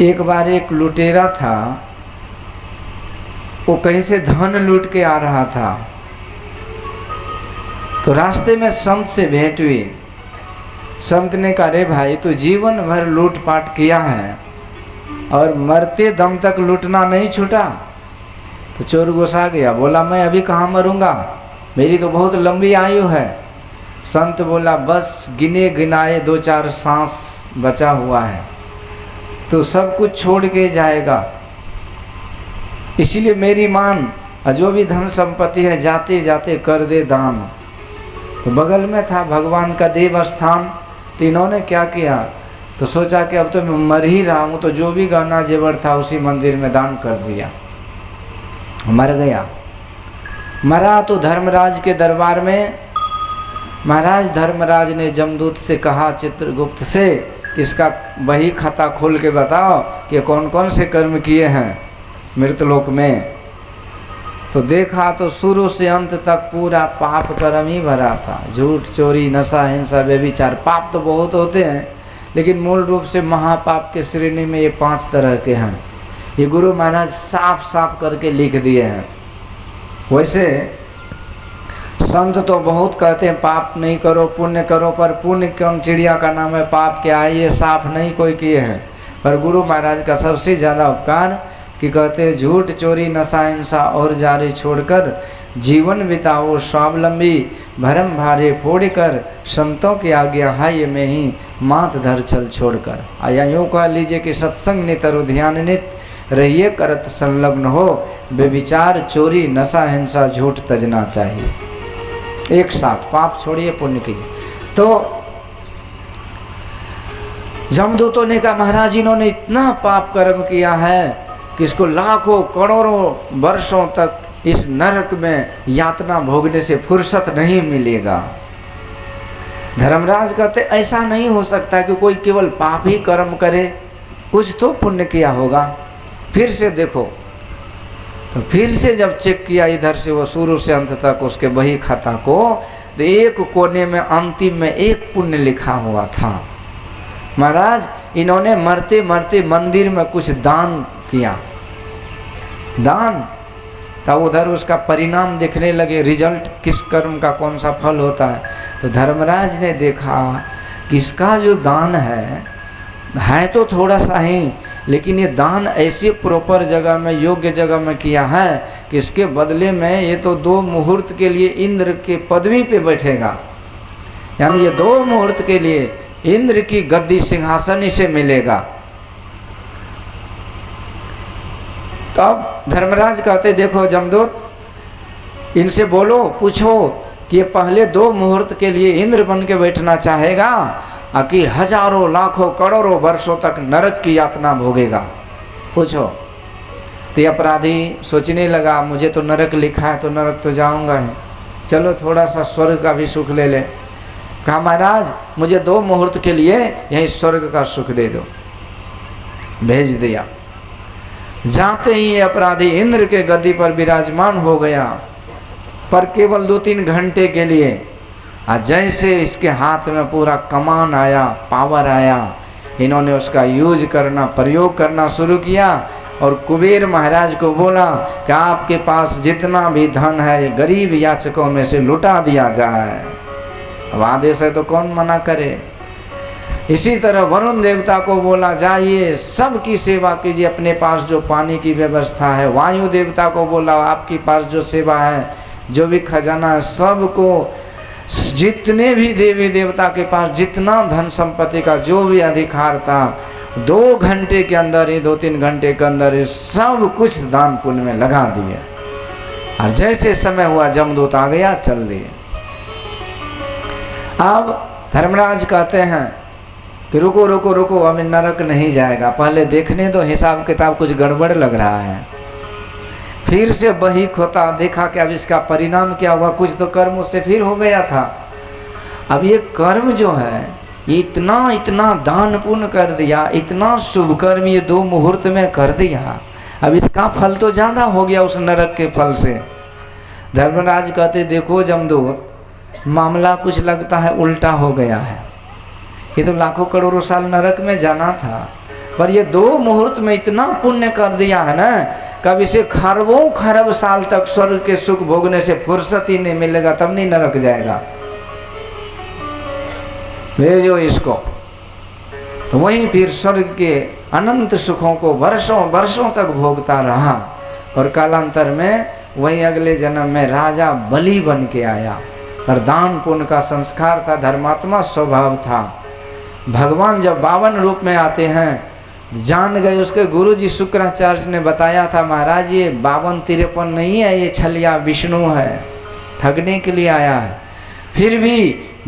एक बार एक लुटेरा था, वो कहीं से धन लूट के आ रहा था, तो रास्ते में संत से भेंट हुई। संत ने कहा, अरे भाई तू जीवन भर लूटपाट किया है और मरते दम तक लूटना नहीं छूटा। तो चोर गुस्सा गया, बोला मैं अभी कहाँ मरूंगा, मेरी तो बहुत लंबी आयु है। संत बोला, बस गिने गिनाए 2-4 सांस बचा हुआ है, तो सब कुछ छोड़ के जाएगा, इसीलिए मेरी मान, जो भी धन संपत्ति है जाते जाते कर दे दान। तो बगल में था भगवान का देव स्थान, तो इन्होंने क्या किया, तो सोचा कि अब तो मैं मर ही रहा हूँ, तो जो भी गहना जेवर था उसी मंदिर में दान कर दिया। मर गया। मरा तो धर्मराज के दरबार में, महाराज धर्मराज ने जमदूत से कहा, चित्रगुप्त से, इसका बही खाता खोल के बताओ कि कौन कौन से कर्म किए हैं मृतलोक में। तो देखा तो शुरू से अंत तक पूरा पाप कर्म ही भरा था। झूठ, चोरी, नशा, हिंसा, व्यभिचार। पाप तो बहुत होते हैं, लेकिन मूल रूप से महापाप के श्रेणी में ये 5 तरह के हैं। ये गुरु महाराज साफ साफ करके लिख दिए हैं। वैसे संत तो बहुत कहते हैं पाप नहीं करो पुण्य करो, पर पुण्य कौन चिड़िया का नाम है, पाप क्या है, ये साफ नहीं कोई किए हैं। पर गुरु महाराज का सबसे ज़्यादा उपकार कि कहते हैं झूठ, चोरी, नशा, हिंसा और जारी छोड़कर जीवन बिताओ स्वावलंबी, भरम भारे फोड़कर संतों की आज्ञा हाय में ही मात धर चल छोड़कर। आया यूँ कह लीजिए कि सत्संग नितर ध्यान नित रहिए करत संलग्न हो, बेविचार, चोरी, नशा, हिंसा, झूठ तजना चाहिए। एक साथ पाप छोड़िए, पुण्य कीजिए। तो जमदूतों ने कहा, महाराज इन्होंने इतना पाप कर्म किया है कि इसको लाखों करोड़ों वर्षों तक इस नरक में यातना भोगने से फुर्सत नहीं मिलेगा। धर्मराज कहते ऐसा नहीं हो सकता कि कोई केवल पाप ही कर्म करे, कुछ तो पुण्य किया होगा। फिर से देखो, तो फिर से जब चेक किया इधर से वो शुरू से अंत तक उसके बही खाता को, तो एक कोने में अंतिम में एक पुण्य लिखा हुआ था। महाराज इन्होंने मरते मरते मंदिर में कुछ दान किया। दान तब उधर उसका परिणाम देखने लगे, रिजल्ट किस कर्म का कौन सा फल होता है। तो धर्मराज ने देखा कि इसका जो दान है तो थोड़ा सा ही, लेकिन ये दान ऐसे प्रॉपर जगह में, योग्य जगह में किया है कि इसके बदले में ये तो 2 मुहूर्त के लिए इंद्र के पदवी पे बैठेगा। यानी ये 2 मुहूर्त के लिए इंद्र की गद्दी सिंहासन इसे मिलेगा। तब धर्मराज कहते, देखो जमदूत, इनसे बोलो, पूछो कि ये पहले 2 मुहूर्त के लिए इंद्र बन के बैठना चाहेगा कि हजारों लाखों करोड़ों वर्षों तक नरक की यातना भोगेगा, पूछो। तो ये अपराधी सोचने लगा, मुझे तो नरक लिखा है तो नरक तो जाऊंगा ही, चलो थोड़ा सा स्वर्ग का भी सुख ले ले। कहा, महाराज मुझे 2 मुहूर्त के लिए यही स्वर्ग का सुख दे दो। भेज दिया। जाते ही ये अपराधी इंद्र के गद्दी पर विराजमान हो गया, पर केवल 2-3 घंटे के लिए। जैसे इसके हाथ में पूरा कमान आया, पावर आया, इन्होंने उसका यूज करना, प्रयोग करना शुरू किया और कुबेर महाराज को बोला कि आपके पास जितना भी धन है गरीब याचकों में से लुटा दिया जाए। अब आदेश है तो कौन मना करे। इसी तरह वरुण देवता को बोला, जाइए सबकी सेवा कीजिए, अपने पास जो पानी की व्यवस्था है। वायु देवता को बोला, आपके पास जो सेवा है, जो भी खजाना है, सबको, जितने भी देवी देवता के पास जितना धन संपत्ति का जो भी अधिकार था, 2 घंटे के अंदर ही, 2-3 घंटे के अंदर ही सब कुछ दान पुण्य में लगा दिए। और जैसे समय हुआ जमदूत आ गया, चल दिए। अब धर्मराज कहते हैं कि रुको रुको रुको, अब नरक नहीं जाएगा, पहले देखने दो, हिसाब किताब कुछ गड़बड़ लग रहा है। फिर से बही खोता, देखा कि अब इसका परिणाम क्या हुआ, कुछ तो कर्म उससे फिर हो गया था। अब ये कर्म जो है, ये इतना दान पुण्य कर दिया, इतना शुभ कर्म ये 2 मुहूर्त में कर दिया, अब इसका फल तो ज़्यादा हो गया उस नरक के फल से। धर्मराज कहते, देखो जमदूत, मामला कुछ लगता है उल्टा हो गया है। ये तो लाखों करोड़ों साल नरक में जाना था, पर ये 2 मुहूर्त में इतना पुण्य कर दिया है ना, कब इसे खरबों खरब साल तक स्वर्ग के सुख भोगने से फुर्सत ही नहीं मिलेगा, तब नहीं नरक जाएगा। भेजो इसको। तो वहीं फिर स्वर्ग के अनंत सुखों को वर्षों वर्षों तक भोगता रहा, और कालांतर में वही अगले जन्म में राजा बलि बन के आया। पर दान पुण्य का संस्कार था, धर्मात्मा स्वभाव था। भगवान जब 52 रूप में आते हैं, जान गए, उसके गुरुजी शुक्राचार्य ने बताया था, महाराज ये 52-53 नहीं है, ये छलिया विष्णु है, ठगने के लिए आया है। फिर भी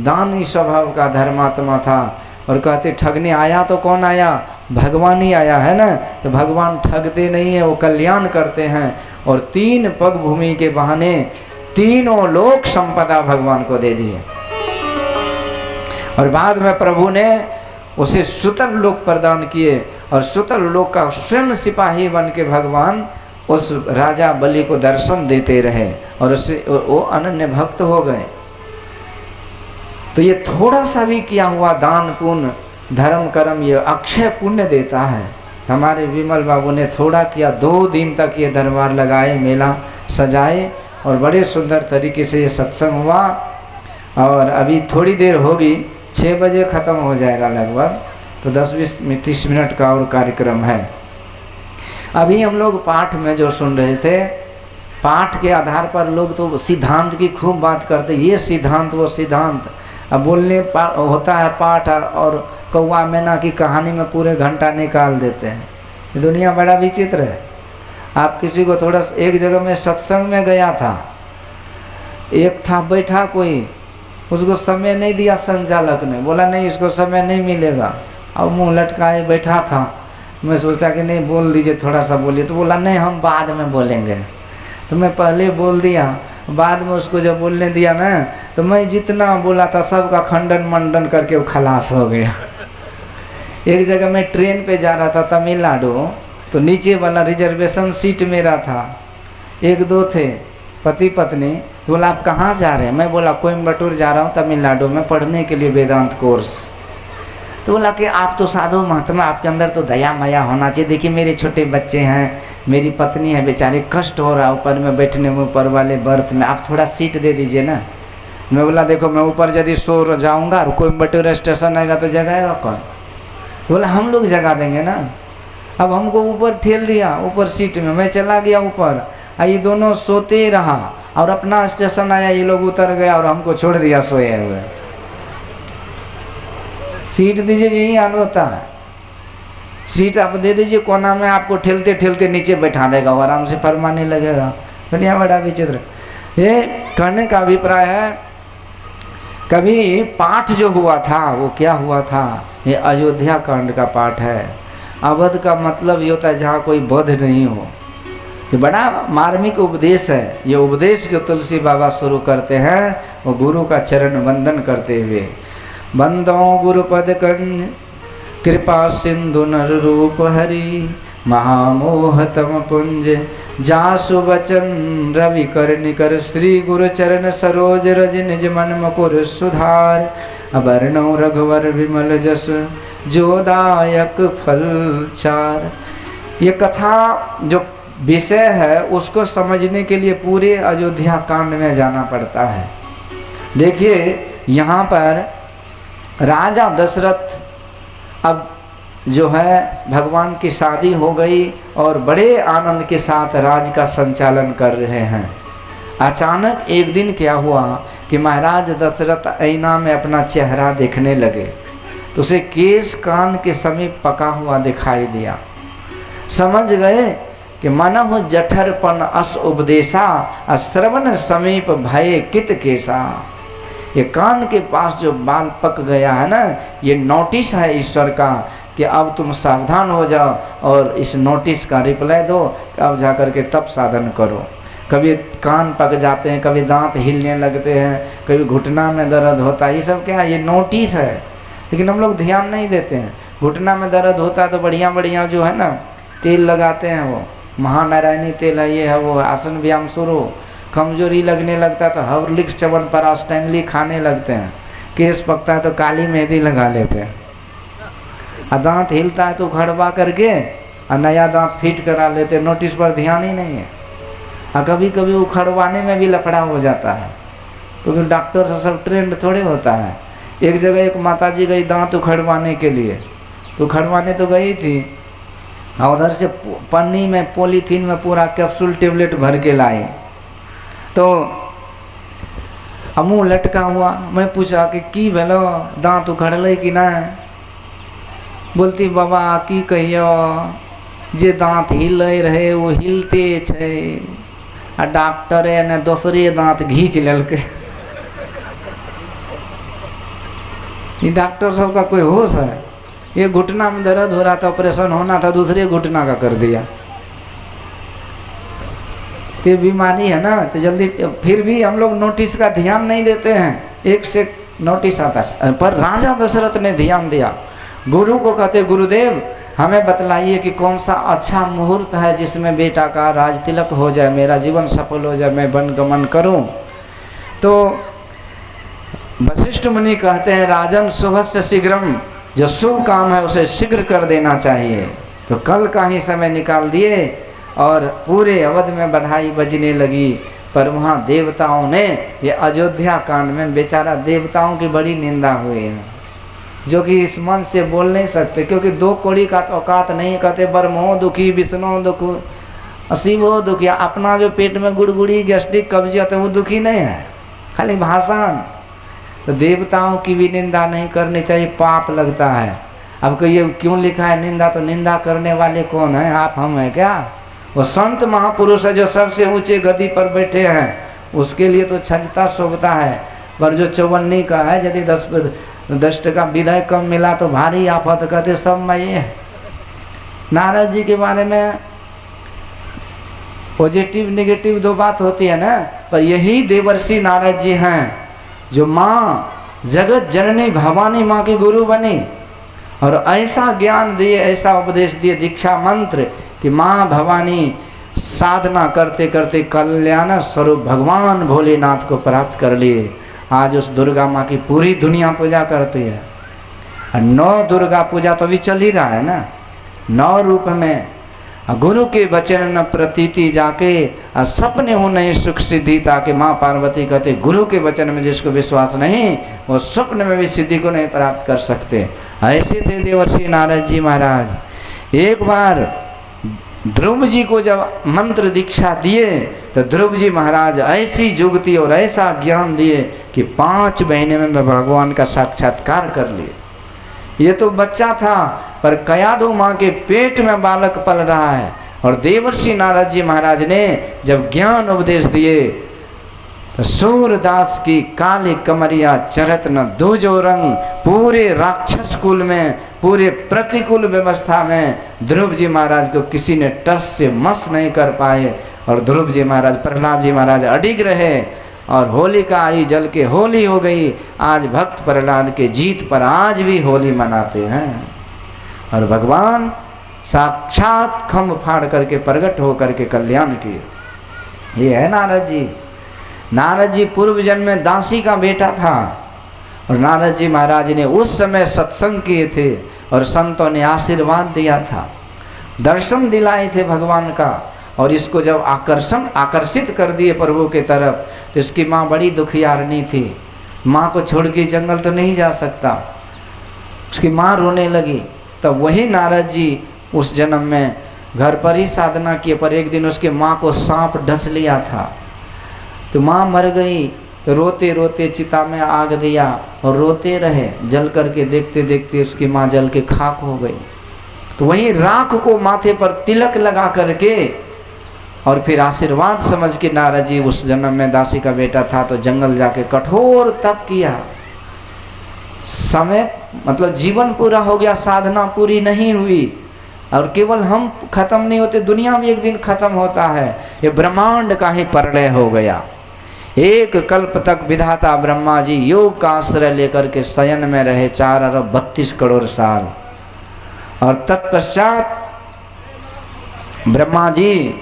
दानी स्वभाव का धर्मात्मा था, और कहते ठगने आया तो कौन आया, भगवान ही आया है ना। तो भगवान ठगते नहीं है, वो कल्याण करते हैं। और 3 पग भूमि के बहाने 3 लोक संपदा भगवान को दे दिए। और बाद में प्रभु ने उसे सुतर लोक प्रदान किए, और सुतर लोक का स्वयं सिपाही बन के भगवान उस राजा बलि को दर्शन देते रहे, और उससे वो अनन्य भक्त हो गए। तो ये थोड़ा सा भी किया हुआ दान पुण्य धर्म कर्म ये अक्षय पुण्य देता है। हमारे विमल बाबू ने थोड़ा किया, 2 दिन तक ये दरबार लगाए, मेला सजाए, और बड़े सुंदर तरीके से ये सत्संग हुआ। और अभी थोड़ी देर होगी, 6 बजे ख़त्म हो जाएगा लगभग, तो 10-20-30 मिनट का और कार्यक्रम है। अभी हम लोग पाठ में जो सुन रहे थे, पाठ के आधार पर लोग तो सिद्धांत की खूब बात करते, ये सिद्धांत वो सिद्धांत। अब बोलने होता है पाठ, और कौआ मैना की कहानी में पूरे घंटा निकाल देते हैं। ये दुनिया बड़ा विचित्र है। आप किसी को थोड़ा, एक जगह में सत्संग में गया था, एक था बैठा कोई, उसको समय नहीं दिया संचालक ने, बोला नहीं इसको समय नहीं मिलेगा, और मुंह लटकाए बैठा था। मैं सोचा कि नहीं बोल दीजिए, थोड़ा सा बोलिए, तो बोला नहीं हम बाद में बोलेंगे। तो मैं पहले बोल दिया, बाद में उसको जब बोलने दिया ना, तो मैं जितना बोला था सबका खंडन मंडन करके वो खलास हो गया। एक जगह मैं ट्रेन पे जा रहा था तमिलनाडु, तो नीचे वाला रिजर्वेशन सीट मेरा था, 1-2 थे पति पत्नी। तो बोला आप कहाँ जा रहे हैं, मैं बोला कोयम्बटूर जा रहा हूँ तमिलनाडु में पढ़ने के लिए वेदांत कोर्स। तो बोला कि आप तो साधु महात्मा, आपके अंदर तो दया माया होना चाहिए, देखिए मेरे छोटे बच्चे हैं, मेरी पत्नी है, बेचारे कष्ट हो रहा ऊपर में बैठने में, ऊपर वाले बर्थ में, आप थोड़ा सीट दे दीजिए ना। मैं बोला देखो मैं ऊपर यदि सो जाऊँगा और कोयम्बटूर स्टेशन आएगा तो जगाएगा कौन। बोला हम लोग जगा देंगे ना। अब हमको ऊपर ठेल दिया, ऊपर सीट में, मैं चला गया ऊपर, ये दोनों सोते रहा, और अपना स्टेशन आया, ये लोग उतर गया और हमको छोड़ दिया सोए हुए। सीट दीजिए, यही हाल होता है। सीट आप दे दीजिए कोना में, आपको ठेलते ठेलते नीचे बैठा देगा, और आराम से फरमाने लगेगा। दुनिया बड़ा विचित्र। ये कहने का अभिप्राय है, कभी पाठ जो हुआ था वो क्या हुआ था, ये अयोध्या कांड का पाठ है। अवध का मतलब ये होता है जहाँ कोई वध नहीं हो। ये बड़ा मार्मिक उपदेश है। ये उपदेश जो तुलसी बाबा शुरू करते हैं वो गुरु का चरण वंदन करते हुए, बंदो गुरुपद कंज कृपा सिंधु नर रूप हरि, महामोह तम पुंज जासु वचन रवि कर निकर, श्री गुरु चरण सरोज रज निज मन मुकुर सुधार, अबरनौ रघुवर विमल जस जोदायक फल चार। ये कथा जो विषय है उसको समझने के लिए पूरे अयोध्या कांड में जाना पड़ता है। देखिए यहाँ पर राजा दशरथ अब जो है भगवान की शादी हो गई और बड़े आनंद के साथ राज का संचालन कर रहे हैं। अचानक एक दिन क्या हुआ कि महाराज दशरथ आईना में अपना चेहरा देखने लगे तो उसे केश कान के समीप पका हुआ दिखाई दिया। समझ गए कि मनहु जठरपन अस उपदेशा, श्रवण समीप भय कित केसा। ये कान के पास जो बाल पक गया है ना, ये नोटिस है ईश्वर का कि अब तुम सावधान हो जाओ और इस नोटिस का रिप्लाई दो, अब जा कर के तब साधन करो। कभी कान पक जाते हैं, कभी दांत हिलने लगते हैं, कभी घुटना में दर्द होता है, ये सब क्या है, ये नोटिस है। लेकिन हम लोग ध्यान नहीं देते हैं। घुटना में दर्द होता है तो बढ़िया बढ़िया जो है ना तेल लगाते हैं, वो महानारायणी तेल है, ये है वो, आसन व्यायाम शुरू। कमजोरी लगने लगता है तो हॉर्लिक्स च्यवनप्राश टाइमली खाने लगते हैं। केस पकता है तो काली मेहंदी लगा लेते हैं। दांत हिलता है तो उखड़वा करके और नया दांत फिट करा लेते, नोटिस पर ध्यान ही नहीं है। और कभी कभी उखड़वाने में भी लफड़ा हो जाता है, क्योंकि डॉक्टर से सब ट्रेंड थोड़े होता है। एक जगह एक माताजी गई दांत उखड़वाने के लिए, तो उखड़वाने तो गई थी, और उधर से पन्नी में पॉलीथीन में पूरा कैप्सूल टेबलेट भर के लाई। तो मुँह लटका हुआ, मैं पूछा कि की भेलो, दांत उखड़ल कि ना? बोलती बाबा की कहियो, जे दांत हिल रहे वो हिलते छे, आ डॉक्टरे ने दूसरे दांत घींच लेलके। ये डॉक्टर सब का कोई होश है? ये घुटना में दर्द हो रहा था, ऑपरेशन होना था, दूसरे घुटना का कर दिया। तो बीमारी है ना, तो जल्दी। फिर भी हम लोग नोटिस का ध्यान नहीं देते हैं, एक से नोटिस आता है। पर राजा दशरथ ने ध्यान दिया। गुरु को कहते, गुरुदेव हमें बतलाइए कि कौन सा अच्छा मुहूर्त है जिसमें बेटा का राज तिलक हो जाए, मेरा जीवन सफल हो जाए, मैं वन गमन करूं। तो वशिष्ठ मुनि कहते हैं, राजन शुभस्य शीघ्रम, जो शुभ काम है उसे शीघ्र कर देना चाहिए। तो कल का ही समय निकाल दिए और पूरे अवध में बधाई बजने लगी। पर वहाँ देवताओं ने, ये अयोध्या कांड में बेचारा देवताओं की बड़ी निंदा हुई है, जो कि इस मन से बोल नहीं सकते, क्योंकि दो कौड़ी का तो औकात नहीं। कहते ब्रह्मो दुखी विष्णु दुख शिवो दुखी। अपना जो पेट में गुड़गुड़ी गैस्ट्रिक कब्जियत है वो दुखी नहीं है, खाली भाषण। तो देवताओं की भी निंदा नहीं करनी चाहिए, पाप लगता है। अब कहिए क्यों लिखा है निंदा? तो निंदा करने वाले कौन है? आप हम हैं क्या? वो संत महापुरुष है जो सबसे ऊंचे गद्दी पर बैठे हैं, उसके लिए तो छजता शोभता है। पर जो चौवन्नी का है, यदि 10 टका विदाई कम मिला तो भारी आफत, कहते सब मैं ये। नारद जी के बारे में पॉजिटिव नेगेटिव दो बात होती है ना, पर यही देवर्षि नारद जी हैं जो माँ जगत जननी भवानी माँ की गुरु बनी और ऐसा ज्ञान दिए, ऐसा उपदेश दिए, दीक्षा मंत्र, कि माँ भवानी साधना करते करते कल्याण स्वरूप भगवान भोलेनाथ को प्राप्त कर लिए। आज उस दुर्गा माँ की पूरी दुनिया पूजा करती है। और 9 दुर्गा पूजा तो अभी चल ही रहा है ना, 9 रूप में। गुरु के वचन न प्रतीति जाके सपने हो नहीं सुख सिद्धि ताके। माँ पार्वती कहते गुरु के वचन में जिसको विश्वास नहीं, वो स्वप्न में भी सिद्धि को नहीं प्राप्त कर सकते। ऐसे थे देवर्षि नारद जी महाराज। एक बार ध्रुव जी को जब मंत्र दीक्षा दिए तो ध्रुव जी महाराज ऐसी जुगती और ऐसा ज्ञान दिए कि 5 महीने में भगवान का साक्षात्कार कर लिए। ये तो बच्चा था, पर कयाधु माँ के पेट में बालक पल रहा है। और देवर्षि नारद जी महाराज ने जब ज्ञान उपदेश दिए तो सूरदास की काली कमरिया चरत न दूजो रंग। पूरे राक्षस कुल में, पूरे प्रतिकूल व्यवस्था में ध्रुव जी महाराज को किसी ने टस से मस नहीं कर पाए। और ध्रुव जी महाराज, प्रहलाद जी महाराज अडिग रहे और होलिका आई जल के होली हो गई। आज भक्त प्रहलाद के जीत पर आज भी होली मनाते हैं। और भगवान साक्षात खम्भ फाड़ करके प्रकट होकर के कल्याण किए। ये है नारद जी। नारद जी पूर्व जन्म में दासी का बेटा था और नारद जी महाराज ने उस समय सत्संग किए थे और संतों ने आशीर्वाद दिया था, दर्शन दिलाए थे भगवान का। और इसको जब आकर्षित कर दिए प्रभु के तरफ, तो इसकी माँ बड़ी दुखियारनी थी। माँ को छोड़ के जंगल तो नहीं जा सकता, उसकी माँ रोने लगी। तब वही नारद जी उस जन्म में घर पर ही साधना किए, पर एक दिन उसके माँ को सांप डस लिया था। तो माँ मर गई तो रोते रोते चिता में आग दिया और रोते रहे। जल करके देखते देखते उसकी माँ जल के खाक हो गई। तो वही राख को माथे पर तिलक लगा करके और फिर आशीर्वाद समझ के नारद जी उस जन्म में दासी का बेटा था तो जंगल जाके कठोर तप किया। समय मतलब जीवन पूरा हो गया, साधना पूरी नहीं हुई। और केवल हम खत्म नहीं होते, दुनिया भी एक दिन खत्म होता है। ये ब्रह्मांड का ही प्रलय हो गया। एक कल्प तक विधाता ब्रह्मा जी योग का आश्रय लेकर के शयन में रहे 4 अरब 32 करोड़ साल। और तत्पश्चात ब्रह्मा जी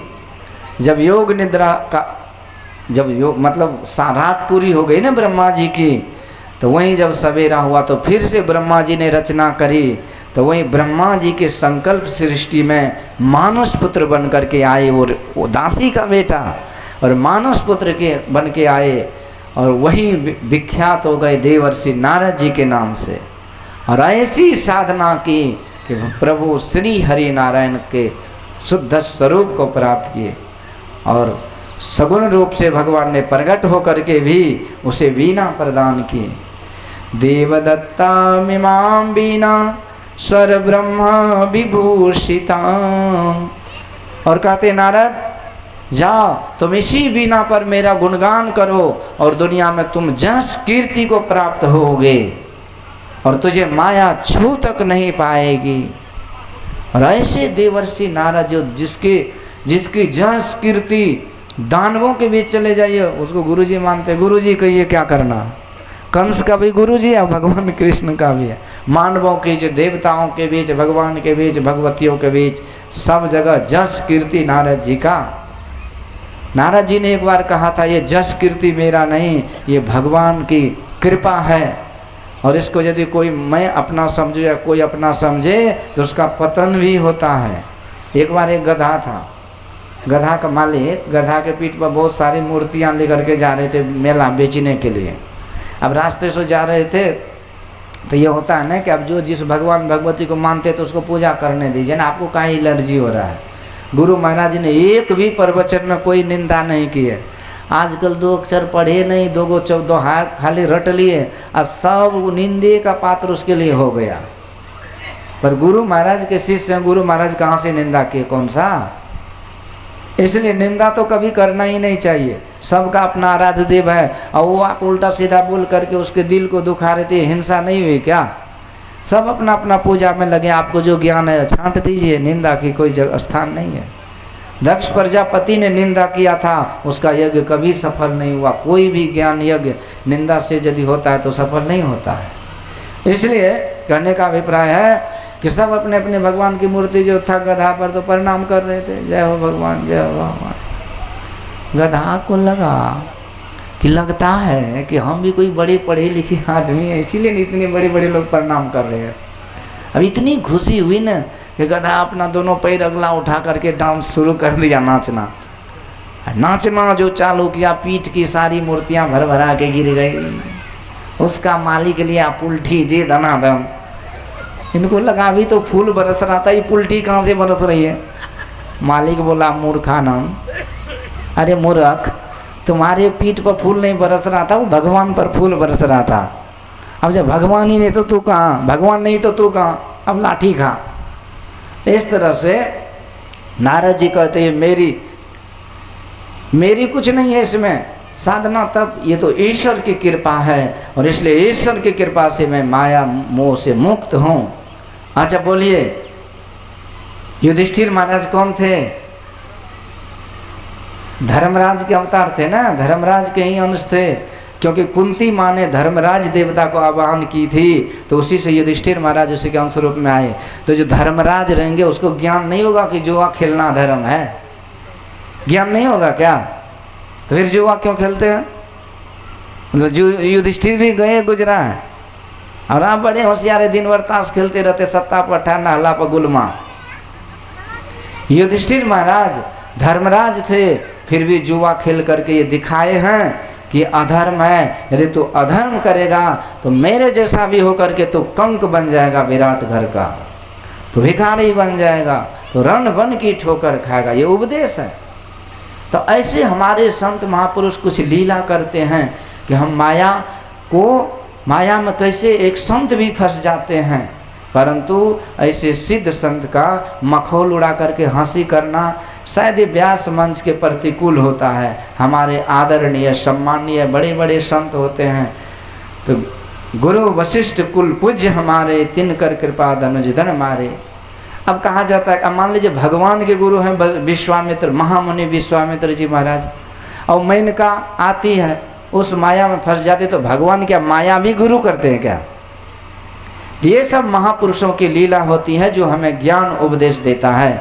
जब योग निद्रा का, जब योग मतलब रात पूरी हो गई ना ब्रह्मा जी की, तो वहीं जब सवेरा हुआ तो फिर से ब्रह्मा जी ने रचना करी, तो वहीं ब्रह्मा जी के संकल्प सृष्टि में मानस पुत्र बन करके आए, और वो दासी का बेटा और मानस पुत्र के बन के आए, और वही विख्यात हो गए देवर्षि नारद जी के नाम से। और ऐसी साधना की कि प्रभु श्री हरि नारायण के शुद्ध स्वरूप को प्राप्त किए, और सगुण रूप से भगवान ने प्रकट होकर के भी उसे वीणा प्रदान की। देवदत्ता मिमां वीणा स्वर ब्रह्म विभूषिता। और कहते नारद जाओ तुम इसी वीणा पर मेरा गुणगान करो और दुनिया में तुम जस कीर्ति को प्राप्त होगे और तुझे माया छू तक नहीं पाएगी। और ऐसे देवर्षि नारद जो जिसकी जस कीर्ति दानवों के बीच चले जाइए उसको गुरुजी मानते। गुरुजी कहिए क्या करना, कंस का भी गुरुजी है, भगवान कृष्ण का भी है। मानवों के बीच, देवताओं के बीच, भगवान के बीच, भगवतियों के बीच, सब जगह जस कीर्ति नारद जी का। नारद जी ने एक बार कहा था ये जस कीर्ति मेरा नहीं, ये भगवान की कृपा है, और इसको यदि कोई मैं अपना समझे या कोई अपना समझे तो उसका पतन भी होता है। एक बार एक गधा था, गधा का मालिक गधा के पीठ पर बहुत सारी मूर्तियां लेकर के जा रहे थे मेला बेचने के लिए। अब रास्ते से जा रहे थे तो ये होता है ना कि अब जो जिस भगवान भगवती को मानते तो उसको पूजा करने दीजिए ना, आपको काहे एलर्जी हो रहा है। गुरु महाराज जी ने एक भी प्रवचन में कोई निंदा नहीं की है। आजकल 2 अक्षर पढ़े नहीं, 2 14 हाथ खाली रट लिए और सब निंदे का पात्र उसके लिए हो गया। पर गुरु महाराज के शिष्य, गुरु महाराज कहाँ से निंदा किए, कौन सा? इसलिए निंदा तो कभी करना ही नहीं चाहिए। सबका अपना आराध्य देव है और वो आप उल्टा सीधा बोल करके उसके दिल को दुखा रहे थे, हिंसा नहीं हुई क्या? सब अपना अपना पूजा में लगे, आपको जो ज्ञान है छांट दीजिए, निंदा की कोई जगह स्थान नहीं है। दक्ष प्रजापति ने निंदा किया था, उसका यज्ञ कभी सफल नहीं हुआ। कोई भी ज्ञान यज्ञ निंदा से यदि होता है तो सफल नहीं होता है। इसलिए कहने का अभिप्राय है कि सब अपने अपने भगवान की मूर्ति जो था गधा पर तो प्रणाम कर रहे थे, जय हो भगवान, जय हो भगवान। गधा को लगा कि लगता है कि हम भी कोई बड़े पढ़े लिखे आदमी है, इसीलिए इतने बड़े बड़े लोग प्रणाम कर रहे हैं। अब इतनी खुशी हुई ना कि गधा अपना दोनों पैर अगला उठा करके डांस शुरू कर दिया, नाचना। नाचना जो चालू किया, पीठ की सारी मूर्तियां भर भरा के गिर गई। उसका मालिक लिया पुलठी दे दनादन। इनको लगा अभी तो फूल बरस रहा था, ये पुलठी कहाँ से बरस रही है? मालिक बोला मूर्खानम, अरे मूर्ख, तुम्हारे पीठ पर फूल नहीं बरस रहा था, वो भगवान पर फूल बरस रहा था। अब जब भगवान ही नहीं तो तू कहाँ, भगवान नहीं तो तू कहाँ, अब लाठी खा। इस तरह से नारद जी कहते हैं मेरी कुछ नहीं है इसमें, साधना तब ये तो ईश्वर की कृपा है, और इसलिए ईश्वर की कृपा से मैं माया मोह से मुक्त हूँ। अच्छा बोलिए, युधिष्ठिर महाराज कौन थे? धर्मराज के अवतार थे ना, धर्मराज के ही अंश थे। क्योंकि कुंती माँ ने धर्मराज देवता को आह्वान की थी, तो उसी से युधिष्ठिर महाराज उसी के अंश रूप में आए। तो जो धर्मराज रहेंगे उसको ज्ञान नहीं होगा कि जुआ खेलना धर्म है, ज्ञान नहीं होगा क्या? तो फिर जुआ क्यों खेलते हैं? मतलब जो युधिष्ठिर भी गए गुजरा है, और आप बड़े होशियार दिन भर ताश खेलते रहते, सत्ता पट्टा नहला पर गुलमा। युधिष्ठिर महाराज धर्मराज थे, फिर भी जुआ खेल करके ये दिखाए हैं कि अधर्म है, यदि तू अधर्म करेगा तो मेरे जैसा भी होकर के तो कंक बन जाएगा विराट घर का, तो भिखारी बन जाएगा, तो रण वन की ठोकर खाएगा। ये उपदेश है। तो ऐसे हमारे संत महापुरुष कुछ लीला करते हैं कि हम माया में कैसे एक संत भी फंस जाते हैं, परंतु ऐसे सिद्ध संत का मखौल उड़ा करके हंसी करना शायद व्यास मंच के प्रतिकूल होता है। हमारे आदरणीय सम्मानीय बड़े बड़े संत होते हैं, तो गुरु वशिष्ठ कुल पूज्य हमारे, तिनकर कृपा धनुज धन मारे। अब कहा जाता है, अब मान लीजिए भगवान के गुरु हैं विश्वामित्र, महामुनि विश्वामित्र जी महाराज, और मेनका आती है उस माया में फंस जाते, तो भगवान क्या माया भी गुरु करते हैं क्या? ये सब महापुरुषों की लीला होती है जो हमें ज्ञान उपदेश देता है।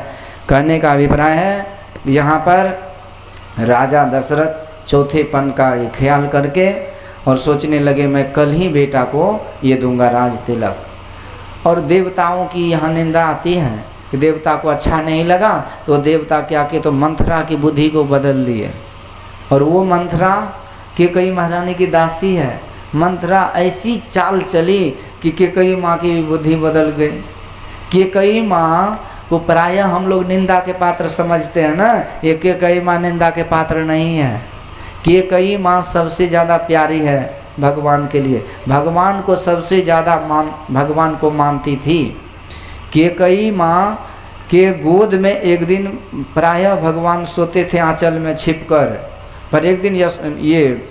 कहने का अभिप्राय है यहाँ पर राजा दशरथ चौथेपन का ख्याल करके और सोचने लगे मैं कल ही बेटा को ये दूंगा राज तिलक। और देवताओं की यहाँ निंदा आती है कि देवता को अच्छा नहीं लगा तो देवता क्या किए, तो मंथरा की बुद्धि को बदल दिए। और वो मंथरा कैकेयी महारानी की दासी है। मंथरा ऐसी चाल चली कि कैकेयी माँ की बुद्धि बदल गई। कैकेयी माँ को प्रायः हम लोग निंदा के पात्र समझते हैं ना, ये कैकेयी माँ निंदा के पात्र नहीं है। कैकेयी माँ सबसे ज़्यादा प्यारी है भगवान के लिए, भगवान को सबसे ज़्यादा भगवान को मानती थी। कैकेयी माँ के गोद में एक दिन प्रायः भगवान सोते थे आंचल में छिपकर, पर एक दिन ये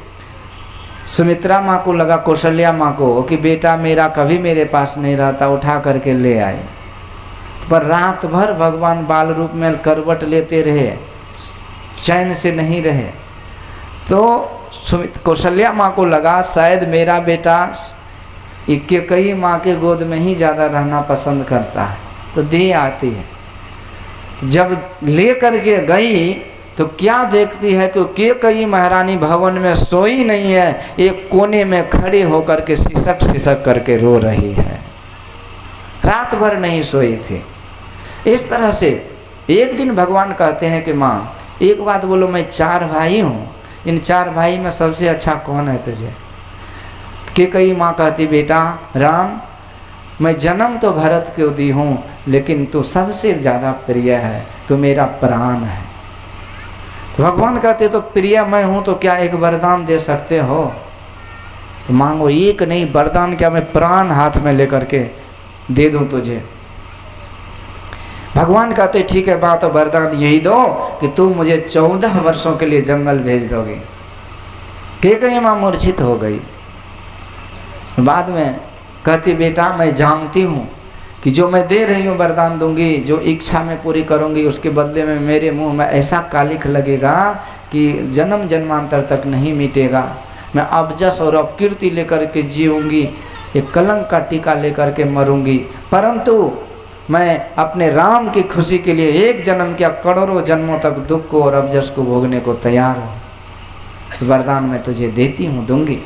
सुमित्रा माँ को लगा, कौशल्या माँ को, कि बेटा मेरा कभी मेरे पास नहीं रहता, उठा करके ले आए। पर रात भर भगवान बाल रूप में करवट लेते रहे, चैन से नहीं रहे। तो कौशल्या माँ को लगा शायद मेरा बेटा कैकेयी माँ के गोद में ही ज़्यादा रहना पसंद करता है, तो दे आती है। जब ले करके गई तो क्या देखती है कि कैकेयी महारानी भवन में सोई नहीं है, एक कोने में खड़े होकर के सिसक सिसक करके रो रही है। रात भर नहीं सोई थी। इस तरह से एक दिन भगवान कहते हैं कि माँ एक बात बोलो, मैं 4 भाई हूँ, इन 4 भाई में सबसे अच्छा कौन है तुझे? कैकेयी माँ कहती बेटा राम, मैं जन्म तो भरत को दी हूँ, लेकिन तू सबसे ज़्यादा प्रिय है, तू मेरा प्राण है। भगवान कहते तो प्रिय मैं हूँ तो क्या एक वरदान दे सकते हो? तो मांगो, एक नहीं वरदान क्या, मैं प्राण हाथ में लेकर के दे दूँ तुझे। भगवान कहते ठीक है बात, तो वरदान यही दो कि तुम मुझे 14 वर्षों के लिए जंगल भेज दोगे। कैकेयी माँ मूर्छित हो गई। बाद में कहती बेटा मैं जानती हूँ कि जो मैं दे रही हूँ वरदान दूंगी, जो इच्छा में पूरी करूँगी, उसके बदले में मेरे मुंह में ऐसा कालिख लगेगा कि जन्म जन्मांतर तक नहीं मिटेगा। मैं अबजस और अपकीर्ति लेकर के जीऊँगी, एक कलंक का टीका लेकर के मरूंगी, परंतु मैं अपने राम की खुशी के लिए एक जन्म क्या करोड़ों जन्मों तक दुख को और अबजस को भोगने को तैयार हूँ। वरदान मैं तुझे देती हूँ, दूंगी।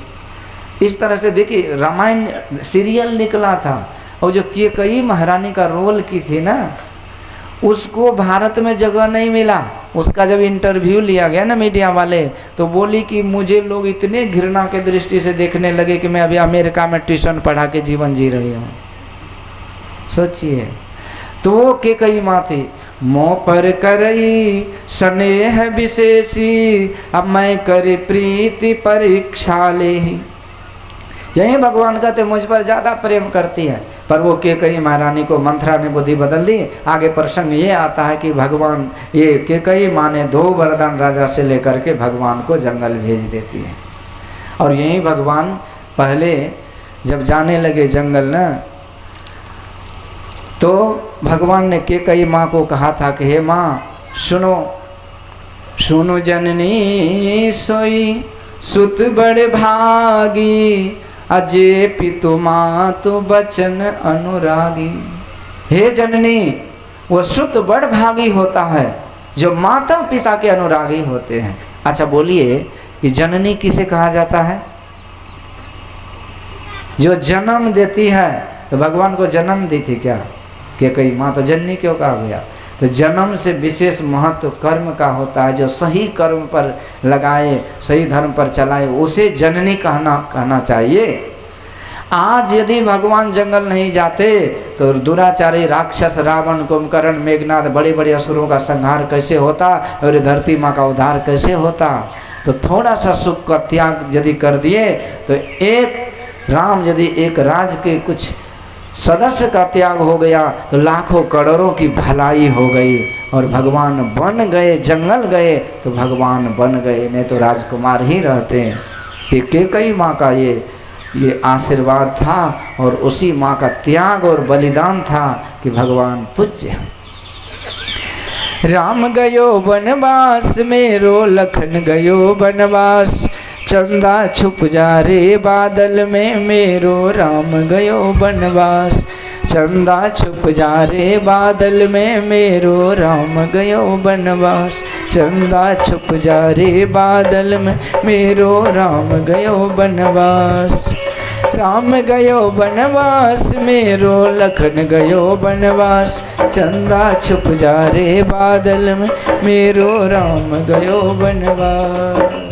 इस तरह से देखिए रामायण सीरियल निकला था, और जो कैकेयी महारानी का रोल की थी ना, उसको भारत में जगह नहीं मिला। उसका जब इंटरव्यू लिया गया ना मीडिया वाले, तो बोली कि मुझे लोग इतने घृणा के दृष्टि से देखने लगे कि मैं अभी अमेरिका में ट्यूशन पढ़ा के जीवन जी रही हूँ। सोचिए, तो वो कैकेयी माँ थी। मोह पर करई स्नेह विशेषी, अब मैं करे प्रीति परीक्षा ले। यही भगवान कहते मुझ पर ज़्यादा प्रेम करती है, पर वो कैकेयी महारानी को मंथरा ने बुद्धि बदल दी। आगे प्रसंग ये आता है कि भगवान ये कैकेयी माँ ने 2 वरदान राजा से लेकर के भगवान को जंगल भेज देती है। और यही भगवान पहले जब जाने लगे जंगल ना, तो भगवान ने कैकेयी माँ को कहा था कि हे माँ सुनो, सुनो जननी सोई सुत बड़ भागी, अजय पितु मातु बचन अनुरागी। हे जननी, वो सुत बड़ भागी होता है जो माता पिता के अनुरागी होते हैं। अच्छा बोलिए कि जननी किसे कहा जाता है? जो जन्म देती है। तो भगवान को जन्म दी थी क्या कैकेयी माँ? तो जननी क्यों कहा गया? तो जन्म से विशेष महत्व कर्म का होता है। जो सही कर्म पर लगाए, सही धर्म पर चलाए, उसे जननी कहना चाहिए। आज यदि भगवान जंगल नहीं जाते तो दुराचारी राक्षस रावण, कुंभकर्ण, मेघनाद, बड़े बड़े असुरों का संहार कैसे होता और धरती माँ का उद्धार कैसे होता। तो थोड़ा सा सुख का त्याग यदि कर दिए, तो एक राम यदि एक राज्य के कुछ सदस्य का त्याग हो गया तो लाखों करोड़ों की भलाई हो गई। और भगवान बन गए, जंगल गए तो भगवान बन गए, नहीं तो राजकुमार ही रहते हैं। ये कैकेयी माँ का ये आशीर्वाद था, और उसी माँ का त्याग और बलिदान था कि भगवान पूज्य। राम गयो वनवास मेरो, लखन गयो वनवास, चंदा छुप जा रे बादल में मेरो राम गयो वनवास। चंदा छुप जा रे बादल में, मेरो राम गयो बनवास। चंदा छुप जा रे बादल में, मेरो राम गयो बनवास। राम गयो बनवास, मेरो लखन गयो बनवास। चंदा छुप जा रे बादल में, मेरो राम गयो बनवास।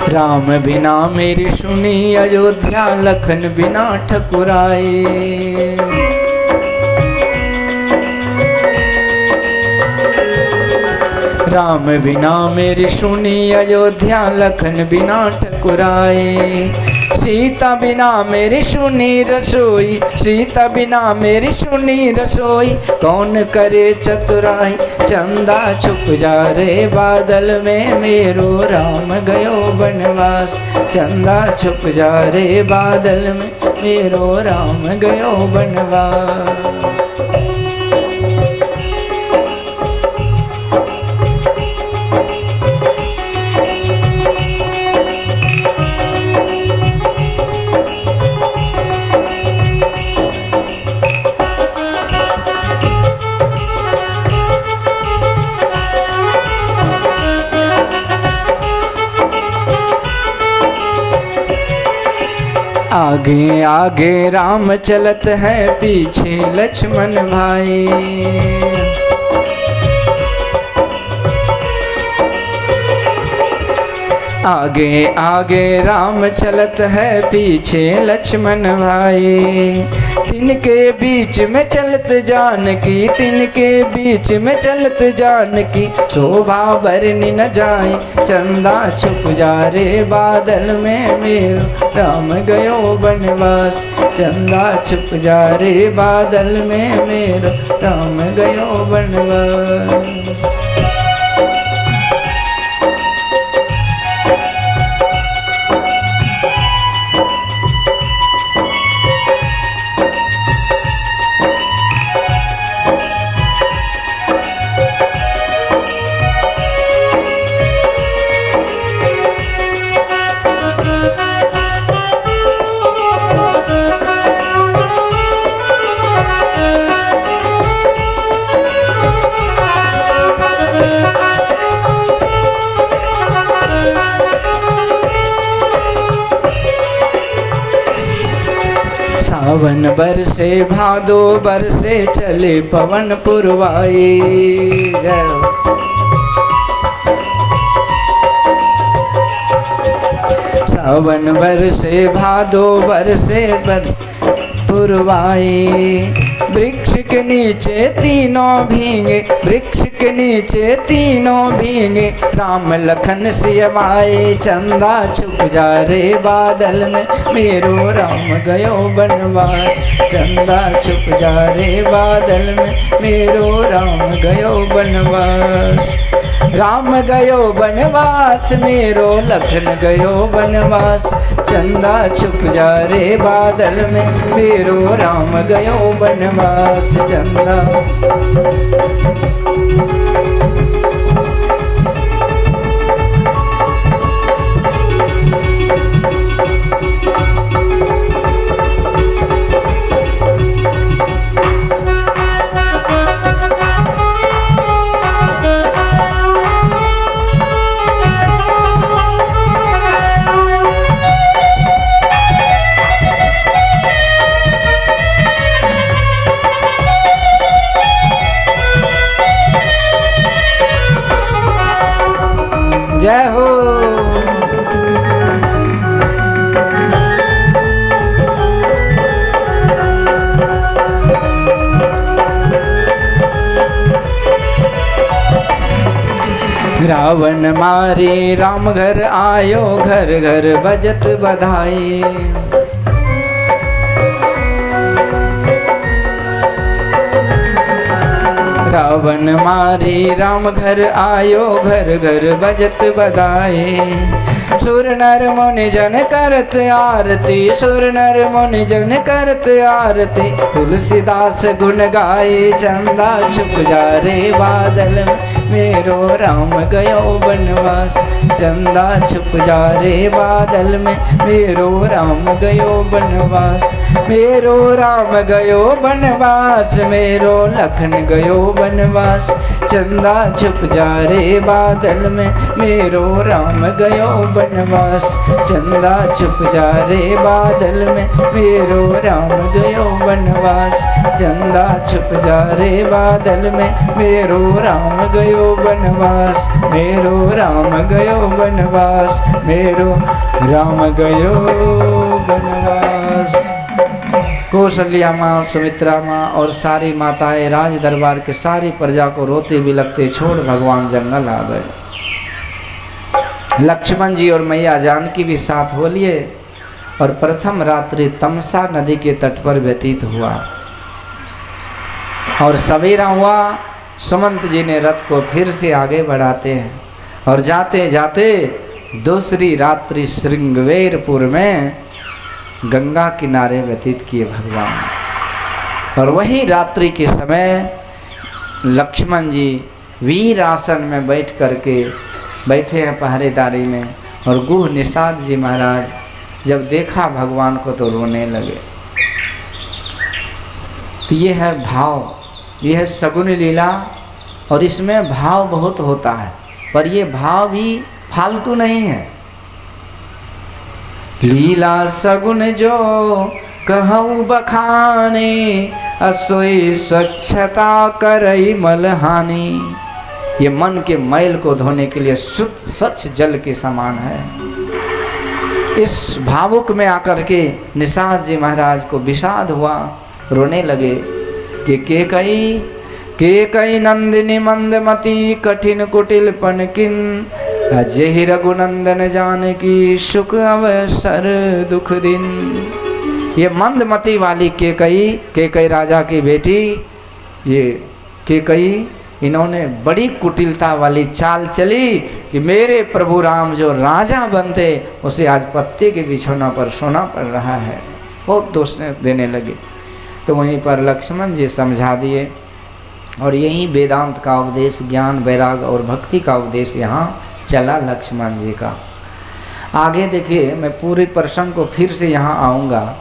राम बिना मेरी सुनी अयोध्या, लखन बिना ठकुराई। राम बिना मेरी सुनी अयोध्या, लखन बिना ठकुराई। सीता बिना मेरी सुनी रसोई, सीता बिना मेरी सुनी रसोई, कौन करे चतुराई। चंदा छुप जा रे बादल में, मेरो राम गयो बनवास। चंदा छुप जा रे बादल में, मेरो राम गयो बनवास। आगे आगे राम चलत है, पीछे लक्ष्मण भाई। आगे आगे राम चलत है, पीछे लक्ष्मण भाई। तिनके बीच में चलत जानकी, तिनके बीच में चलत जानकी, शोभा बरनी न जाए। चंदा छुप जा रे बादल में, मेरो राम गयो बनवास। चंदा छुप जा रे बादल में, मेरो राम गयो बनवास। सावन बरसे भादो बरसे, चले पवन पुरवाई। जय सावन बरसे भादो बरसे पुरवाई। वृक्ष के नीचे तीनों भींगे, वृक्ष के नीचे तीनों भींगे, राम लखन सियमाए। चंदा छुप जा रे बादल में, मेरो राम गयो बनवास। चंदा छुप जा रे बादल में, मेरो राम गयो बनवास। राम गयो बनवास, मेरो लखन गयो बनवास। चंदा छुप जा रे बादल में, मेरो राम गयो बनवास। चंदा जय हो। रावण मारे राम घर आयो, घर घर बजत बधाई। रावण मारी राम घर आयो, घर घर बजत बधाई। सुर नर मुनि जन करत आरती, सुर नर मुनि जन करत आरती। तुलसीदास गुण गाए, चंदा छुप जा रे बादल में, मेरो राम गयो बनवास। चंदा छुप जा रे बादल में, मेरो राम गयो बनवास। मेरो राम गयो बनवास, मेरो लखन गयो बनवास। चंदा छुप जा रे बादल में, मेरो राम गयो बनवास। चंदा छुप जा रे बादल में, मेरो राम गयो बनवास। चंदा छुप जा रे बादल में, मेरो राम गयो बनवास। मेरो राम गयो बनवास, मेरो राम गयो बनवास। कौशल्या माँ, सुमित्रा माँ और सारी माताएं राज दरबार के सारी प्रजा को रोते बिलखते छोड़ भगवान जंगल आ गए। लक्ष्मण जी और मैया जानकी भी साथ हो लिए और प्रथम रात्रि तमसा नदी के तट पर व्यतीत हुआ। और सवेरा हुआ, सुमंत जी ने रथ को फिर से आगे बढ़ाते हैं और जाते जाते दूसरी रात्रि श्रृंगवेरपुर में गंगा किनारे व्यतीत किए भगवान। और वही रात्रि के समय लक्ष्मण जी वीर आसन में बैठ करके बैठे हैं पहरेदारी में। और गुह निषाद जी महाराज जब देखा भगवान को तो रोने लगे। तो ये है भाव, ये है सगुन लीला। और इसमें भाव बहुत होता है, पर ये भाव भी फालतू नहीं है। लीला सगुन जो कहूँ बखाने, असोई स्वच्छता करई मलहानी। ये मन के मैल को धोने के लिए शुद्ध स्वच्छ जल के समान है। इस भावुक में आकर के निषाद जी महाराज को विषाद हुआ, रोने लगे कि के कई नंदिनी मंदमती, कठिन कुटिल पनकिन। अजहि रघुनंदन जानकी, सुख अवसर दुख दिन। ये मंदमती वाली के कई राजा की बेटी, ये के कई, इन्होंने बड़ी कुटिलता वाली चाल चली कि मेरे प्रभु राम जो राजा बनते उसे आज पत्ते के बिछौना पर सोना पड़ रहा है। बहुत दोष देने लगे। तो वहीं पर लक्ष्मण जी समझा दिए और यही वेदांत का उपदेश, ज्ञान वैराग और भक्ति का उपदेश यहाँ चला लक्ष्मण जी का। आगे देखिए, मैं पूरे प्रसंग को फिर से यहाँ आऊँगा।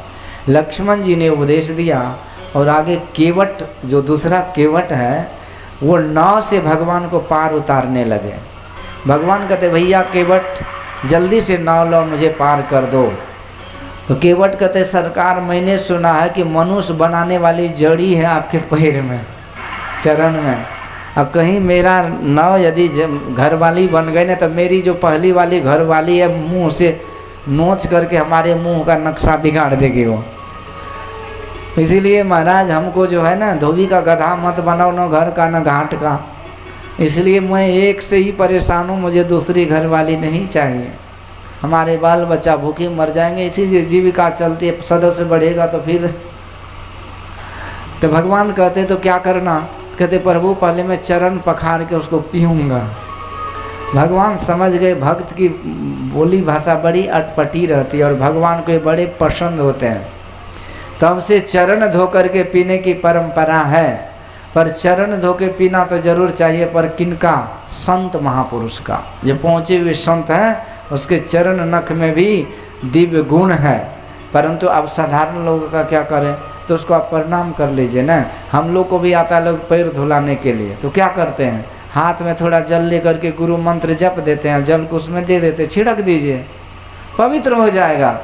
लक्ष्मण जी ने उपदेश दिया और आगे केवट, जो दूसरा केवट है, वो नाव से भगवान को पार उतारने लगे। भगवान कहते भैया केवट जल्दी से नाव लो, मुझे पार कर दो। तो केवट कहते सरकार मैंने सुना है कि मनुष्य बनाने वाली जड़ी है आपके पैर में, चरण में। और कहीं मेरा नाव यदि घरवाली बन गई ना, तो मेरी जो पहली वाली घरवाली है मुंह से नोच करके हमारे मुंह का नक्शा बिगाड़ देगी वो। इसीलिए महाराज हमको जो है ना, धोबी का गधा मत बनाओ, न घर का न घाट का। इसलिए मैं एक से ही परेशान हूँ, मुझे दूसरी घरवाली नहीं चाहिए। हमारे बाल बच्चा भूखे मर जाएंगे, इसीलिए जीविका चलती है, सदस्य बढ़ेगा तो फिर। तो भगवान कहते तो क्या करना, कहते प्रभु पहले मैं चरण पखार के उसको पीऊँगा। भगवान समझ गए भक्त की बोली भाषा बड़ी अटपटी रहती है और भगवान को ये बड़े पसंद होते हैं। तब से चरण धो करके पीने की परंपरा है। पर चरण धो के पीना तो जरूर चाहिए, पर किनका? संत महापुरुष का। जो पहुँचे हुए संत हैं उसके चरण नख में भी दिव्य गुण है। परंतु अब साधारण लोगों का क्या करें, तो उसको आप प्रणाम कर लीजिए ना। हम लोग को भी आता है लोग पैर धुलाने के लिए, तो क्या करते हैं, हाथ में थोड़ा जल लेकर के गुरु मंत्र जप देते हैं, जल को उसमें दे देते, छिड़क दीजिए, पवित्र हो जाएगा।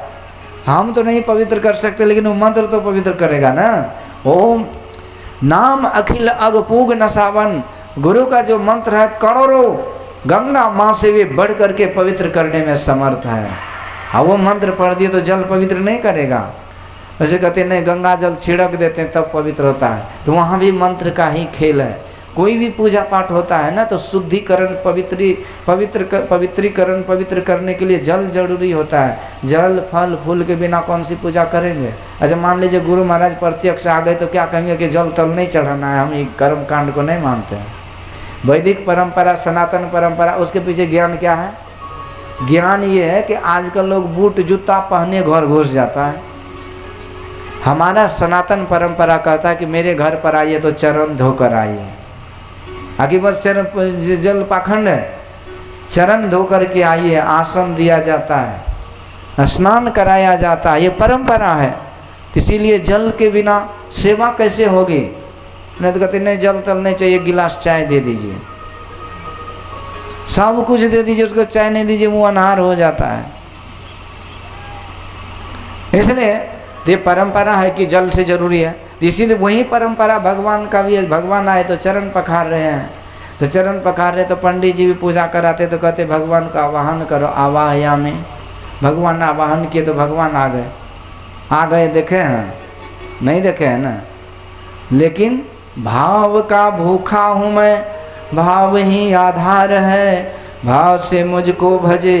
हम तो नहीं पवित्र कर सकते, लेकिन वो मंत्र तो पवित्र करेगा ना। ओम नाम अखिल अगपूग नसावन, गुरु का जो मंत्र है करोड़ों गंगा माँ से भी बढ़ करके पवित्र करने में समर्थ है। हाँ, वो मंत्र पढ़ दिए तो जल पवित्र नहीं करेगा। वैसे कहते नहीं, गंगा जल छिड़क देते हैं तब पवित्र होता है, तो वहाँ भी मंत्र का ही खेल है। कोई भी पूजा पाठ होता है ना तो शुद्धिकरण पवित्रीकरण पवित्र करने के लिए जल जरूरी होता है। जल फल फूल के बिना कौन सी पूजा करेंगे। अच्छा मान लीजिए गुरु महाराज प्रत्यक्ष आ गए तो क्या कहेंगे कि जल तल नहीं चढ़ाना है, हम ये कर्म कांड को नहीं मानते हैं। वैदिक परंपरा सनातन परंपरा उसके पीछे ज्ञान क्या है? ज्ञान ये है कि आजकल लोग बूट जूता पहने घर घुस जाता है। हमारा सनातन परंपरा कहता है कि मेरे घर पर आइए तो चरण धोकर आइए। आगे बस चरण जल पाखंड है, चरण धोकर के आइए, आसन दिया जाता है, स्नान कराया जाता है, ये परंपरा है। इसीलिए जल के बिना सेवा कैसे होगी? नहीं तो कहते नहीं जल तल नहीं चाहिए, गिलास चाय दे दीजिए, सब कुछ दे दीजिए, उसको चाय नहीं दीजिए मुँह अनहार हो जाता है। इसलिए ये परंपरा है कि जल से जरूरी है। इसीलिए वही परंपरा भगवान का भी है। भगवान आए तो चरण पखार रहे हैं, तो चरण पखार रहे तो पंडित जी भी पूजा कराते तो कहते भगवान का आवाहन करो, आवाहयामि। भगवान आवाहन किए तो भगवान आ गए देखे हैं? नहीं देखे हैं ना। लेकिन भाव का भूखा हूँ मैं, भाव ही आधार है, भाव से मुझको भजे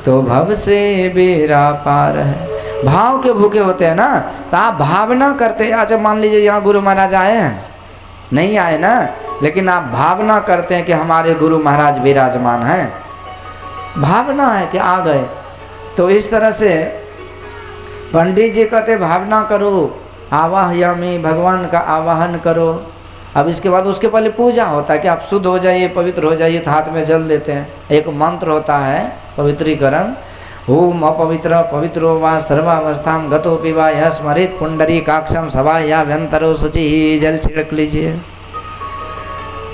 तो भव से बेड़ा पार है। भाव के भूखे होते हैं ना, तो आप भावना करते हैं। अच्छा मान लीजिए यहाँ गुरु महाराज आए हैं, नहीं आए ना, लेकिन आप भावना करते हैं कि हमारे गुरु महाराज विराजमान हैं, भावना है कि आ गए। तो इस तरह से पंडित जी कहते भावना करो, आवाहयामि, भगवान का आवाहन करो। अब इसके बाद उसके पहले पूजा होता है कि आप शुद्ध हो जाइए, पवित्र हो जाइए, तो हाथ में जल देते हैं। एक मंत्र होता है पवित्रीकरण, ओम अपवित्र पवित्रो वा सर्वावस्था गतो पिवा यह स्मरित पुंडरी काक्षम सभा या व्यंतरो शुचि। जल छिड़क लीजिए।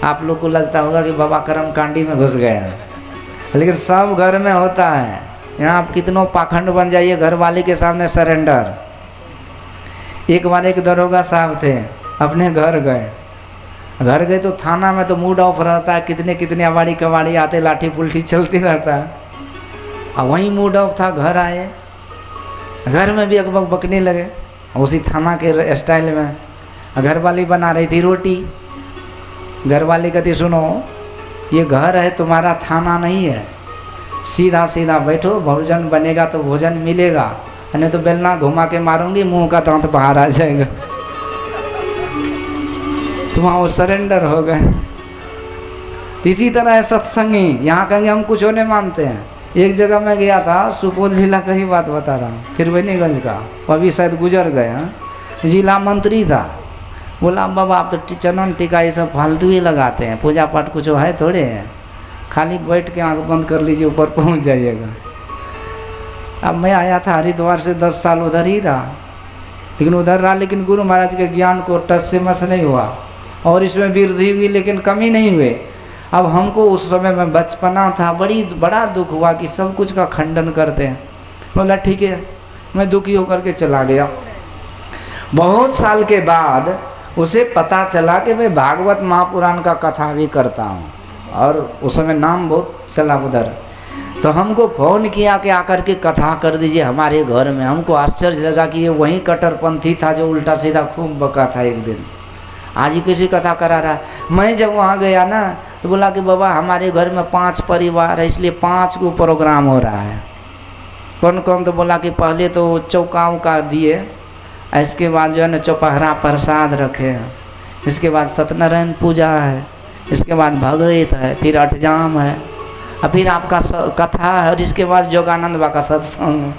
आप लोग को लगता होगा कि बाबा कर्म कांडी में घुस गए हैं, लेकिन सब घर में होता है। यहाँ आप कितनों पाखंड बन जाइए, घर वाले के सामने सरेंडर। एक बार एक दरोगा साहब थे, अपने घर गए तो थाना में तो मूड ऑफ रहता है, कितने अवाड़ी कवाड़ी आते, लाठी पुल्ठी चलती रहता है। और वहीं मूड ऑफ था, घर आए, घर में भी अकबक बकने लगे उसी थाना के स्टाइल में। घर वाली बना रही थी रोटी, घर वाली कहती सुनो ये घर है तुम्हारा, थाना नहीं है, सीधा सीधा बैठो, भोजन बनेगा तो भोजन मिलेगा, नहीं तो बेलना घुमा के मारूंगी, मुंह का दांत बाहर आ जाएगा। तो वहाँ वो सरेंडर हो गए। इसी तरह है सत्संगी, यहाँ कहेंगे हम कुछ होने मानते हैं। एक जगह मैं गया था, सुपौल जिला का ही बात बता रहा हूँ, त्रिवेणीगंज का, अभी शायद गुजर गए हैं। जिला मंत्री था, बोला बाबा आप तो चनन टीका ये सब फालतू ही लगाते हैं, पूजा पाठ कुछ है थोड़े है, खाली बैठ के आँख बंद कर लीजिए, ऊपर पहुँच जाइएगा। अब मैं आया था हरिद्वार से 10 साल उधर ही रहा, लेकिन उधर रहा, लेकिन गुरु महाराज के ज्ञान को टच से मस नहीं हुआ, और इसमें वृद्धि हुई लेकिन कमी नहीं हुई। अब हमको उस समय में बचपना था, बड़ा दुख हुआ कि सब कुछ का खंडन करते हैं। बोला ठीक है, मैं दुखी होकर के चला गया। बहुत साल के बाद उसे पता चला कि मैं भागवत महापुराण का कथा भी करता हूँ, और उस समय नाम बहुत चला उधर। तो हमको फ़ोन किया कि आकर के कथा कर दीजिए हमारे घर में। हमको आश्चर्य लगा कि ये वही कट्टरपंथी था जो उल्टा सीधा खूब बका था एक दिन, आज ही किसी कथा करा रहा है। मैं जब वहाँ गया ना तो बोला कि बाबा हमारे घर में 5 परिवार है, इसलिए 5 को प्रोग्राम हो रहा है। कौन कौन? तो बोला कि पहले तो चौकाओं का दिए, इसके बाद जो है ना चौपहरा प्रसाद रखे, इसके बाद सत्यनारायण पूजा है, इसके बाद भगवत है, फिर अठजाम है, और फिर आपका कथा है, और इसके बाद जोगानंद बा का सत्संग है।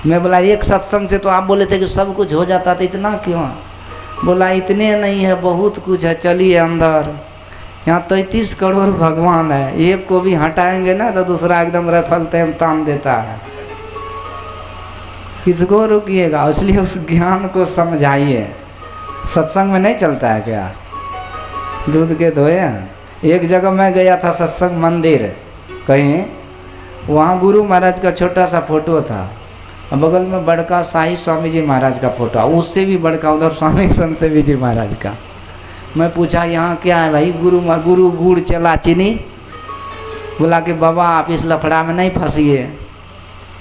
मैं बोला एक सत्संग से तो आप बोले थे कि सब कुछ हो जाता था, इतना क्यों? बोला इतने नहीं है, बहुत कुछ है, चलिए अंदर। यहाँ 33 करोड़ भगवान है, एक को भी हटाएंगे ना तो दूसरा एकदम रफल तेम तान देता है, किसको रुकिएगा? इसलिए उस ज्ञान को समझाइए। सत्संग में नहीं चलता है क्या दूध के धोए? एक जगह मैं गया था सत्संग मंदिर कहीं, वहाँ गुरु महाराज का छोटा सा फोटो था, बगल में बड़का साई स्वामी जी महाराज का फोटो, उससे भी बड़का उधर स्वामी संत सेवी जी महाराज का। मैं पूछा यहाँ क्या है भाई? गुरु गुड़ चला चीनी। बोला कि बाबा आप इस लफड़ा में नहीं फंसिए,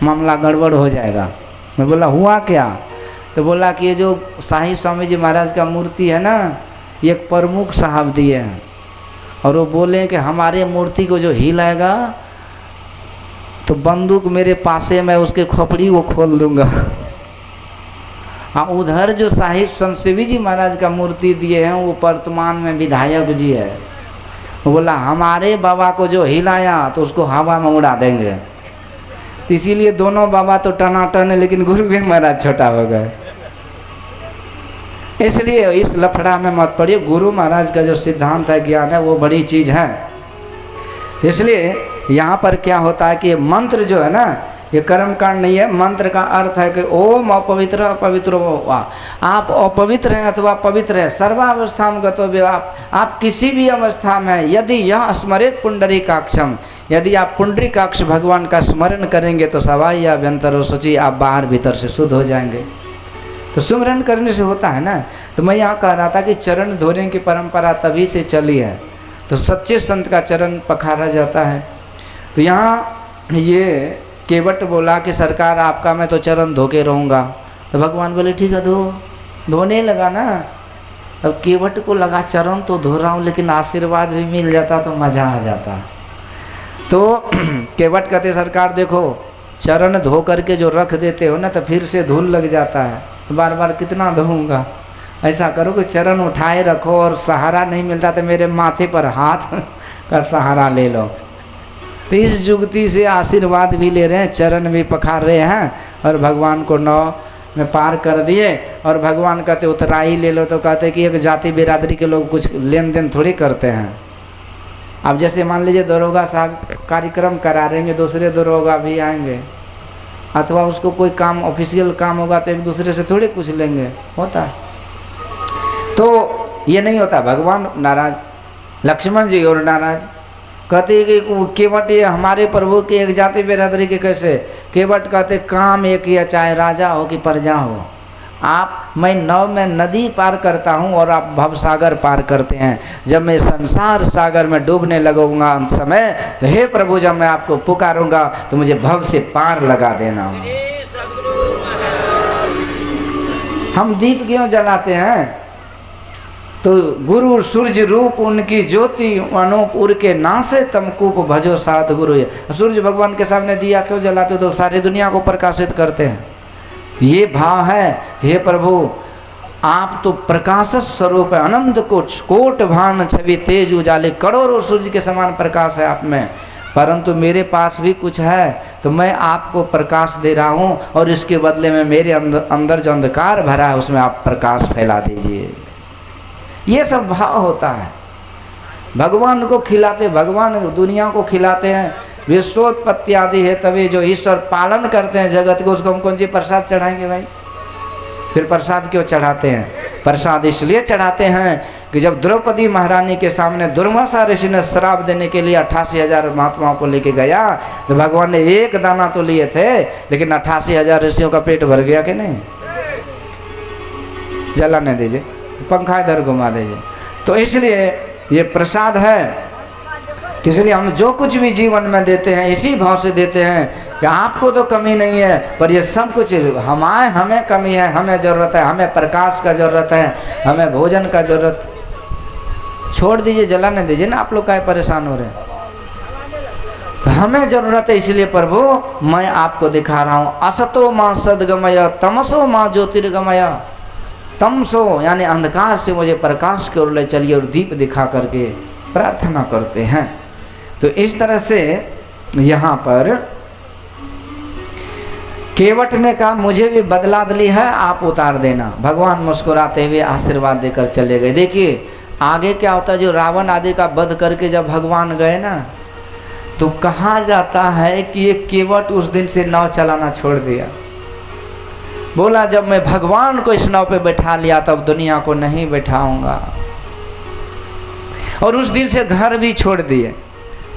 मामला गड़बड़ हो जाएगा। मैं बोला हुआ क्या? तो बोला कि ये जो साई स्वामी जी महाराज का मूर्ति है ना, एक प्रमुख साहब दिए हैं, और वो बोले कि हमारे मूर्ति को जो हिलाएगा तो बंदूक मेरे पासे में उसके खोपड़ी वो खोल दूंगा। हाँ, उधर जो साहिब संत सेवी जी महाराज का मूर्ति दिए हैं वो वर्तमान में विधायक जी है। वो बोला हमारे बाबा को जो हिलाया तो उसको हवा में उड़ा देंगे। इसीलिए दोनों बाबा तो टनाटन है, लेकिन गुरु भी महाराज छोटा हो गए। इसलिए इस लफड़ा में मत पड़िए। गुरु महाराज का जो सिद्धांत है, ज्ञान है, वो बड़ी चीज़ है। इसलिए यहाँ पर क्या होता है कि ये मंत्र जो है ना, ये कर्म कांड नहीं है। मंत्र का अर्थ है कि ओम अपवित्र अपवित्र वा, आप अपवित्र हैं अथवा पवित्र है, सर्वावस्था में गतो आप किसी भी अवस्था में यदि यह स्मरित पुंडरीकाक्षम, यदि आप पुंडरीकाक्ष भगवान का स्मरण करेंगे तो सवाई या अभ्यंतर सोची आप बाहर भीतर से शुद्ध हो जाएंगे। तो सुमरन करने से होता है ना। तो मैं यहाँ कह रहा था कि चरण धोने की परंपरा तभी से चली है, तो सच्चे संत का चरण पखारा जाता है। तो यहाँ ये केवट बोला कि सरकार आपका मैं तो चरण धो के रहूँगा। तो भगवान बोले ठीक है, धोने लगा ना। अब केवट को लगा चरण तो धो रहा हूँ, लेकिन आशीर्वाद भी मिल जाता तो मज़ा आ जाता। तो केवट कहते सरकार देखो, चरण धो करके जो रख देते हो ना तो फिर से धूल लग जाता है, तो बार बार कितना धोऊंगा। ऐसा करो कि चरण उठाए रखो, और सहारा नहीं मिलता तो मेरे माथे पर हाथ का सहारा ले लो। तो इस जुगती से आशीर्वाद भी ले रहे हैं, चरण भी पखार रहे हैं, और भगवान को नाव में पार कर दिए। और भगवान कहते उतराई ले लो, तो कहते कि एक जाति बिरादरी के लोग कुछ लेन देन थोड़ी करते हैं। अब जैसे मान लीजिए दरोगा साहब कार्यक्रम करा रहेंगे, दूसरे दरोगा भी आएंगे, अथवा उसको कोई काम ऑफिशियल काम होगा तो एक दूसरे से थोड़ी कुछ लेंगे, होता है। तो ये नहीं होता। भगवान नाराज, लक्ष्मण जी और नाराज। कहते कि केवट ये हमारे प्रभु की एक जाति बिरादरी के कैसे। केवट कहते काम एक ही है, चाहे राजा हो कि प्रजा हो। मैं नौ में नदी पार करता हूँ और आप भवसागर पार करते हैं। जब मैं संसार सागर में डूबने लगूंगा अंत समय, तो हे प्रभु जब मैं आपको पुकारूंगा तो मुझे भव से पार लगा देना। हम दीप क्यों जलाते हैं? तो गुरु सूर्य रूप उनकी ज्योति अनूप उर के नासे तमकूप भजो साध गुरु। सूर्य भगवान के सामने दिया क्यों जलाते हो? तो सारी दुनिया को प्रकाशित करते हैं। ये भाव है, हे प्रभु आप तो प्रकाश स्वरूप है, अनंत कोट भान छवि तेज उजाले, करोड़ों सूर्य के समान प्रकाश है आप में, परंतु मेरे पास भी कुछ है तो मैं आपको प्रकाश दे रहा हूँ, और इसके बदले में मेरे अंदर जो अंधकार भरा है उसमें आप प्रकाश फैला दीजिए। ये सब भाव होता है। भगवान को खिलाते, भगवान दुनिया को खिलाते हैं। विश्वोत्पत्ति आदि है तभी जो ईश्वर पालन करते हैं जगत को, उसको हम कौन सी प्रसाद चढ़ाएंगे भाई? फिर प्रसाद क्यों चढ़ाते हैं? प्रसाद इसलिए चढ़ाते हैं कि जब द्रौपदी महारानी के सामने दुर्वासा ऋषि ने श्राप देने के लिए 88,000 महात्माओं को लेके गया, तो भगवान ने एक दाना तो लिए थे, लेकिन 88,000 ऋषियों का पेट भर गया कि नहीं? जलाने दीजिए, पंखा इधर घुमा दीजिए। तो इसलिए ये प्रसाद है। इसलिए हम जो कुछ भी जीवन में देते हैं इसी भाव से देते हैं कि आपको तो कमी नहीं है, पर ये सब कुछ हमें कमी है, हमें ज़रूरत है, हमें प्रकाश का ज़रूरत है, हमें भोजन का ज़रूरत। छोड़ दीजिए, जलाने दीजिए ना, आप लोग काहे परेशान हो रहे हैं? तो हमें ज़रूरत है, इसलिए प्रभु मैं आपको दिखा रहा हूँ। असतो माँ सदगमय तमसो माँ ज्योतिर्गमय। तमसो यानी अंधकार से मुझे प्रकाश की ओर ले चलिए, और दीप दिखा करके प्रार्थना करते हैं। तो इस तरह से यहाँ पर केवट ने कहा मुझे भी बदला दली है, आप उतार देना। भगवान मुस्कुराते हुए आशीर्वाद देकर चले गए। देखिए आगे क्या होता है, जो रावण आदि का वध करके जब भगवान गए ना, तो कहा जाता है कि ये केवट उस दिन से नाव चलाना छोड़ दिया। बोला जब मैं भगवान को इस नाव पे बैठा लिया तब दुनिया को नहीं बैठाऊंगा। और उस दिन से घर भी छोड़ दिए।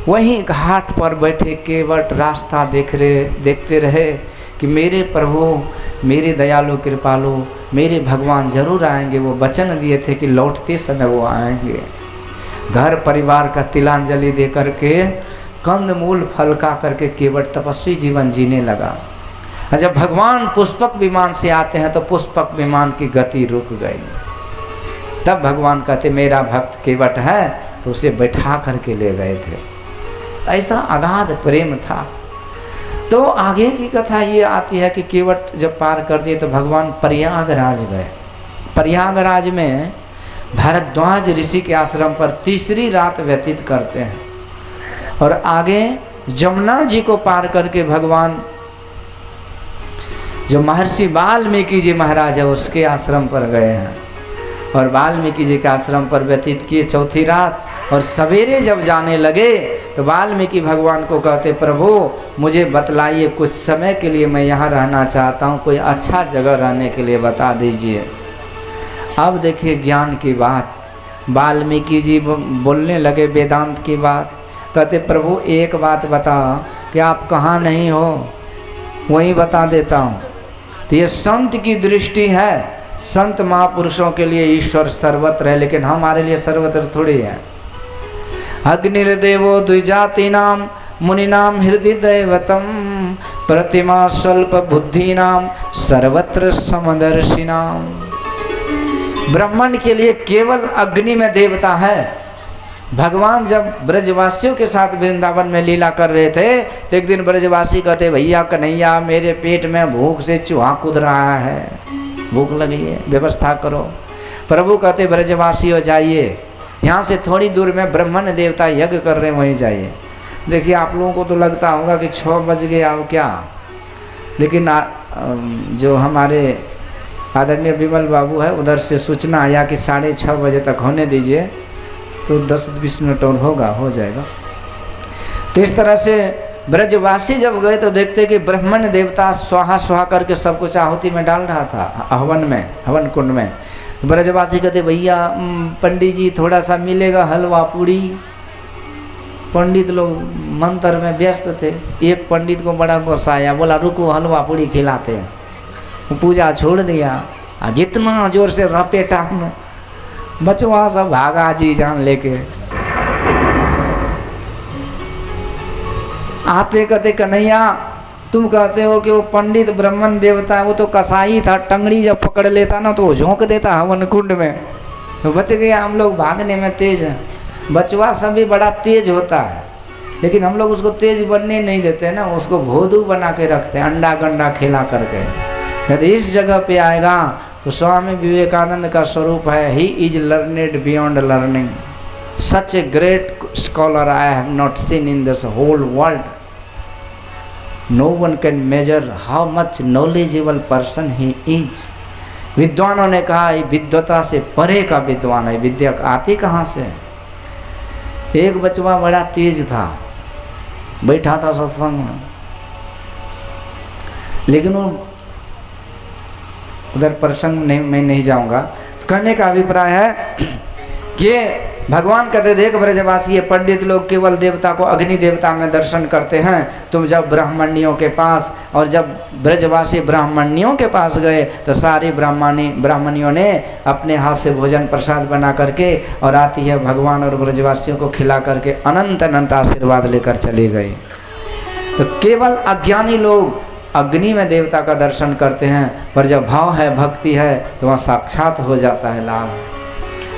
वहीं घाट पर बैठे केवट रास्ता देखते रहे कि मेरे प्रभु, मेरे दयालु कृपालु, मेरे भगवान जरूर आएंगे। वो वचन दिए थे कि लौटते समय वो आएंगे। घर परिवार का तिलांजलि दे करके कंदमूल फलका करके केवट तपस्वी जीवन जीने लगा। जब भगवान पुष्पक विमान से आते हैं तो पुष्पक विमान की गति रुक गई। तब भगवान कहते मेरा भक्त केवट है, तो उसे बैठा करके ले गए थे। ऐसा अगाध प्रेम था। तो आगे की कथा ये आती है कि केवट जब पार कर दिए तो भगवान प्रयागराज गए। प्रयागराज में भारद्वाज ऋषि के आश्रम पर तीसरी रात व्यतीत करते हैं और आगे जमुना जी को पार करके भगवान जो महर्षि वाल्मीकि जी महाराज है उसके आश्रम पर गए हैं और वाल्मीकि जी के आश्रम पर व्यतीत किए चौथी रात। और सवेरे जब जाने लगे तो वाल्मीकि भगवान को कहते प्रभु मुझे बतलाइए, कुछ समय के लिए मैं यहाँ रहना चाहता हूँ, कोई अच्छा जगह रहने के लिए बता दीजिए। अब देखिए ज्ञान की बात, वाल्मीकि जी बोलने लगे वेदांत की बात। कहते प्रभु एक बात बता कि आप कहाँ नहीं हो, वहीं बता देता हूँ। तो ये संत की दृष्टि है, संत महापुरुषों के लिए ईश्वर सर्वत्र है, लेकिन हमारे लिए सर्वत्र थोड़ी है। अग्निर्देवो द्विजातीनाम मुनिनाम हृदय दैवतम प्रतिमा स्वल्प बुद्धिनाम सर्वत्र समदर्शिनाम। ब्राह्मण के लिए केवल अग्नि में देवता है। भगवान जब ब्रजवासियों के साथ वृंदावन में लीला कर रहे थे तो एक दिन ब्रजवासी कहते भैया कन्हैया मेरे पेट में भूख से चूहा कूद रहा है, भूख लगी है, व्यवस्था करो। प्रभु कहते ब्रजवासी हो जाइए, यहाँ से थोड़ी दूर में ब्राह्मण देवता यज्ञ कर रहे हैं, वहीं जाइए। देखिए आप लोगों को तो लगता होगा कि 6 बज गए अब क्या, लेकिन जो हमारे आदरणीय विमल बाबू है उधर से सूचना आया कि 6:30 बजे तक होने दीजिए, तो 10-20 मिनट और होगा, हो जाएगा। तो इस तरह से ब्रजवासी जब गए तो देखते कि ब्राह्मण देवता स्वाहा स्वाहा करके सब कुछ आहुति में डाल रहा था, हवन में, हवन कुंड में। तो ब्रजवासी कहते भैया पंडित जी थोड़ा सा मिलेगा हलवा पूड़ी। पंडित लोग मंत्र में व्यस्त थे। एक पंडित को बड़ा गुस्सा आया, बोला रुको हलवा पूड़ी खिलाते हैं। वो पूजा छोड़ दिया, जितना जोर से रपेटा में बचवा सब भागा जी जान लेके। आते कहते कन्हैया तुम कहते हो कि वो पंडित ब्राह्मण देवता वो तो कसाई था, टंगड़ी जब पकड़ लेता ना तो वो झोंक देता हवन कुंड में, तो बच गया। हम लोग भागने में तेज हैं। बचवा सब भी बड़ा तेज होता है, लेकिन हम लोग उसको तेज बनने नहीं देते ना, उसको भोदू बना के रखते हैं, अंडा गंडा खेला करके। यदि इस जगह पे आएगा तो स्वामी विवेकानंद का स्वरूप है, he is learned beyond learning, such a great scholar I have not seen in this whole world, no one can measure how much knowledgeable person he is. विद्वानों ने कहा ये विद्वता से परे का विद्वान है, विद्या आती कहाँ से। एक बचवा बड़ा तेज था, बैठा था सत्संग में, लेकिन वो उधर प्रसंग नहीं, मैं नहीं जाऊंगा। तो कहने का अभिप्राय है कि भगवान कहते देख ब्रजवासी ये पंडित लोग केवल देवता को अग्नि देवता में दर्शन करते हैं, तुम जब ब्राह्मणियों के पास, और जब ब्रजवासी ब्राह्मणियों के पास गए तो सारी ब्राह्मणियों ने अपने हाथ से भोजन प्रसाद बना करके और आती है भगवान और ब्रजवासियों को खिला करके अनंत अनंत आशीर्वाद लेकर चली गई। तो केवल अज्ञानी लोग अग्नि में देवता का दर्शन करते हैं, पर जब भाव है भक्ति है तो वहाँ साक्षात हो जाता है लाभ।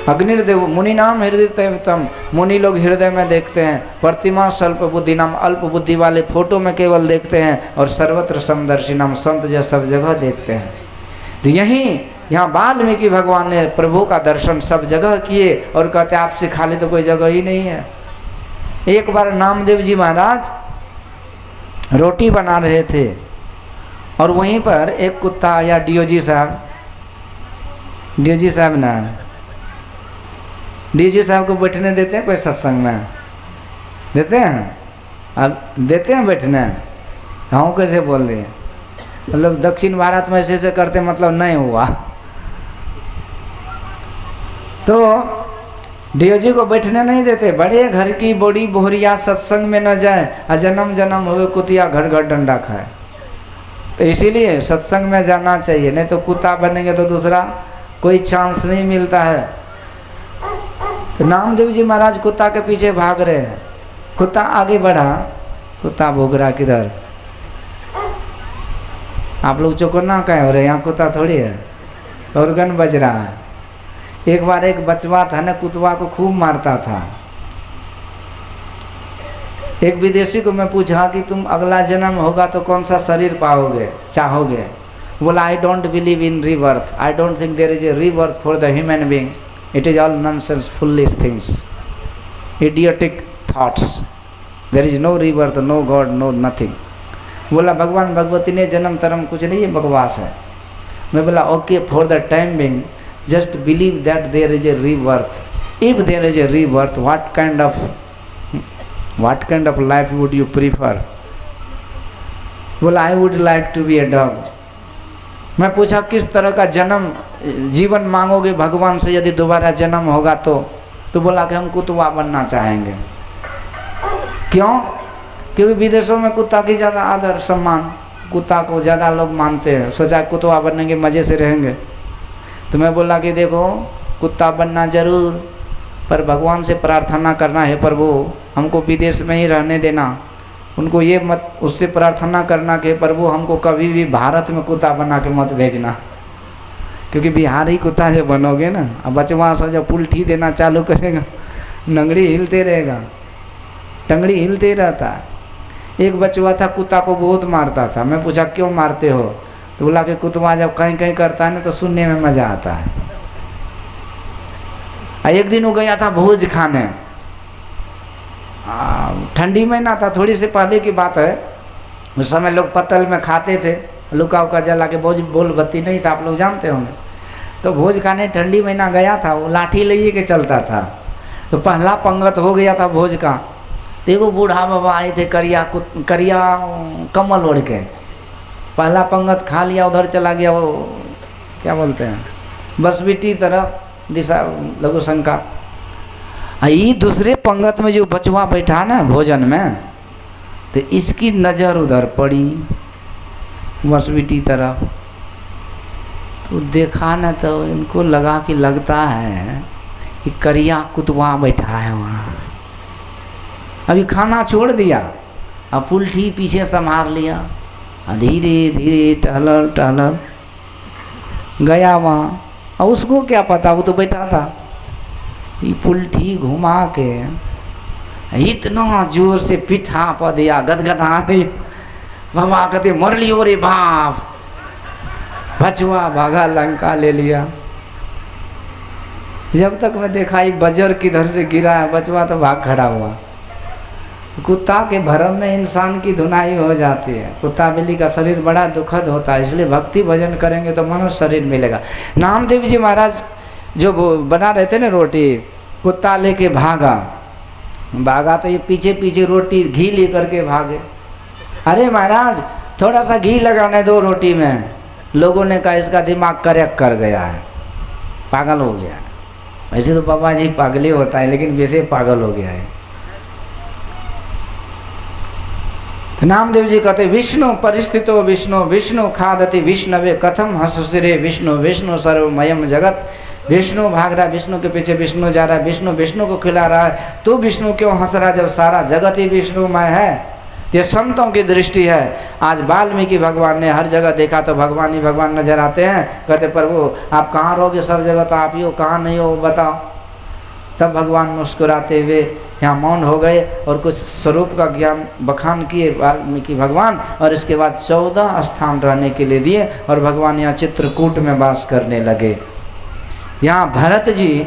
अग्निर्देव मुनि नाम हृदय देवतम, मुनि लोग हृदय में देखते हैं। प्रतिमा स्वल्प बुद्धि नाम, अल्प बुद्धि वाले फोटो में केवल देखते हैं। और सर्वत्र समदर्शी नाम, संत जो सब जगह देखते हैं। तो यहाँ वाल्मीकि भगवान ने प्रभु का दर्शन सब जगह किए और कहते आपसे खाली तो कोई जगह ही नहीं है। एक बार नामदेव जी महाराज रोटी बना रहे थे और वहीं पर एक कुत्ता आया, डीओजी साहब ना, डीओजी साहब को बैठने देते हैं कोई सत्संग में? देते हैं? अब देते हैं बैठने? हाँ कैसे बोल रहे हैं, मतलब दक्षिण भारत में ऐसे करते मतलब नहीं हुआ। तो डीओजी को बैठने नहीं देते, बड़े घर की बड़ी बोहरिया सत्संग में न जाए, जन्म जन्म हुए कुतिया घर घर डंडा खाए। तो इसीलिए सत्संग में जाना चाहिए, नहीं तो कुत्ता बनेंगे तो दूसरा कोई चांस नहीं मिलता है। तो नामदेव जी महाराज कुत्ता के पीछे भाग रहे हैं, कुत्ता आगे बढ़ा, कुत्ता भोग रहा किधर। आप लोग चौकन्ना कहे हो रहे, यहाँ कुत्ता थोड़ी है, ऑर्गन बज रहा है। एक बार एक बचवा था ना, कुतवा को खूब मारता था। एक विदेशी को मैं पूछा कि तुम अगला जन्म होगा तो कौन सा शरीर पाओगे, चाहोगे? बोला, I don't believe in rebirth, I don't think there is a rebirth for the human being, it is all nonsense, foolish things, idiotic thoughts, there is no rebirth, no God, no nothing. बोला, भगवान भगवती ने जन्म तरम कुछ नहीं, है बकवास है। मैं बोला, okay, for the time being just believe that there is a rebirth. If there is a rebirth, what kind of life would you prefer? बोला, I would like to be a dog. मैं पूछा, किस तरह का जीवन मांगोगे भगवान से यदि दोबारा जन्म होगा तो बोला कि हम कुत्ता बनना चाहेंगे। क्यों? क्योंकि विदेशों में कुत्ता की ज़्यादा आदर सम्मान, कुत्ता को ज़्यादा लोग मानते हैं। सोचा कुत्ता बनेंगे, मज़े से रहेंगे। तो मैं बोला कि देखो, कुत्ता बनना जरूर, पर भगवान से प्रार्थना करना है, प्रभु हमको विदेश में ही रहने देना। उनको ये मत उससे प्रार्थना करना कि प्रभु हमको कभी भी भारत में कुत्ता बना के मत भेजना, क्योंकि बिहारी कुत्ता जो बनोगे ना, अब बचवा सो जब उल्टी देना चालू करेगा, नंगड़ी हिलते रहेगा, टंगड़ी हिलते रहता। एक बचवा था, कुत्ता को बहुत मारता था। मैं पूछा, क्यों मारते हो? तो बोला कि कुत्ता जब कहीं कहीं करता है ना तो सुनने में मज़ा आता है। एक दिन वो गया था भोज खाने, ठंडी महीना था, थोड़ी सी पहले की बात है। उस समय लोग पत्तल में खाते थे, लुका उका जला के, बोल बत्ती नहीं था, आप लोग जानते होंगे। तो भोज खाने ठंडी महीना गया था, वो लाठी ले के चलता था। तो पहला पंगत हो गया था भोज का। देखो बूढ़ा बाबा आए थे, करिया कमल ओढ़ के, पहला पंगत खा लिया, उधर चला गया, वो क्या बोलते हैं, बसबिट्टी तरफ दिशा लघु शंका। ये दूसरे पंगत में जो बचवा बैठा ना भोजन में, तो इसकी नज़र उधर पड़ी बसबिट्टी तरफ। तो देखा ना तो इनको लगा कि लगता है कि करिया कुतवा बैठा है वहाँ। अभी खाना छोड़ दिया, अब पुलठी पीछे संभाल लिया, धीरे धीरे टहल गया वहाँ। और उसको क्या पता, वो तो बैठा था। ये पुलठी घुमा के इतना जोर से पीठा पर दिया, गदगदा नहीं। बाबा कहते, मर लियो रे बाप। बचवा भागा, लंका ले लिया। जब तक मैं देखा ये बजर किधर से गिरा है, बचवा तो भाग खड़ा हुआ। कुत्ता के भरम में इंसान की धुनाई हो जाती है। कुत्ता बिल्ली का शरीर बड़ा दुखद होता है, इसलिए भक्ति भजन करेंगे तो मनुष्य शरीर मिलेगा। नामदेव जी महाराज जो बना रहे थे ना रोटी, कुत्ता लेके भागा तो ये पीछे पीछे रोटी घी लेकर के भागे। अरे महाराज थोड़ा सा घी लगाने दो रोटी में। लोगों ने कहा इसका दिमाग करेक्ट कर गया है, पागल हो गया है। वैसे तो बाबा जी पागल ही होता है, लेकिन वैसे पागल हो गया है। नामदेव जी कहते, विष्णु परिस्थितो विष्णु, विष्णु खादति विष्णवे कथम हंसुरे विष्णु, विष्णु सर्वमयम जगत। विष्णु भाग रहा, विष्णु के पीछे विष्णु जा रहा है, विष्णु विष्णु को खिला रहा है, तो विष्णु क्यों हंस रहा जब सारा जगत ही विष्णुमय है। ये संतों की दृष्टि है। आज वाल्मीकि भगवान ने हर जगह देखा तो भगवान ही भगवान नजर आते हैं। कहते प्रभु आप कहाँ रहोगे, सब जगह तो आप ही हो, कहाँ नहीं हो बताओ। तब भगवान मुस्कुराते हुए यहाँ मौन हो गए और कुछ स्वरूप का ज्ञान बखान किए वाल्मीकि भगवान, और इसके बाद 14 स्थान रहने के लिए दिए और भगवान यहाँ चित्रकूट में वास करने लगे। यहाँ भरत जी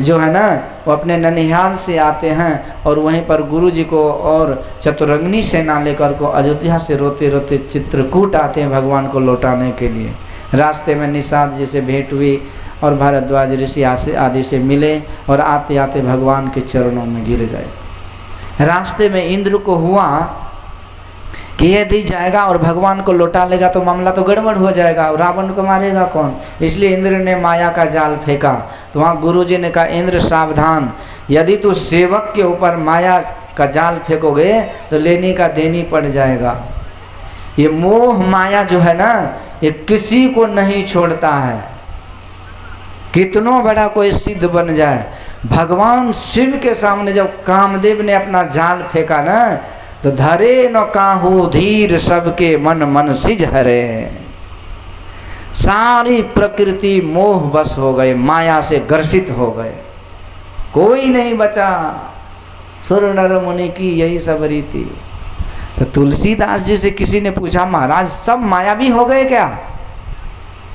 जो है ना वो अपने ननिहाल से आते हैं और वहीं पर गुरु जी को और चतुरंगनी सेना लेकर को अयोध्या से रोते रोते चित्रकूट आते हैं भगवान को लौटाने के लिए। रास्ते में निषाद जी से भेंट हुई और भारद्वाज ऋषि आदि से मिले और आते आते भगवान के चरणों में गिर गए। रास्ते में इंद्र को हुआ कि यदि जाएगा और भगवान को लौटा लेगा तो मामला तो गड़बड़ हो जाएगा, और रावण को मारेगा कौन। इसलिए इंद्र ने माया का जाल फेंका। तो वहाँ गुरु जी ने कहा इंद्र सावधान, यदि तू सेवक के ऊपर माया का जाल फेंकोगे तो लेने का देनी पड़ जाएगा। ये मोह माया जो है ना ये किसी को नहीं छोड़ता है, कितनों बड़ा कोई सिद्ध बन जाए। भगवान शिव के सामने जब कामदेव ने अपना जाल फेंका ना तो धरे न काहू धीर सबके मन मन सिझ हरे। सारी प्रकृति मोह बस हो गए, माया से ग्रसित हो गए, कोई नहीं बचा। सुर नर मुनि की यही सब रीति। तो तुलसीदास जी से किसी ने पूछा, महाराज सब मायावी हो गए क्या?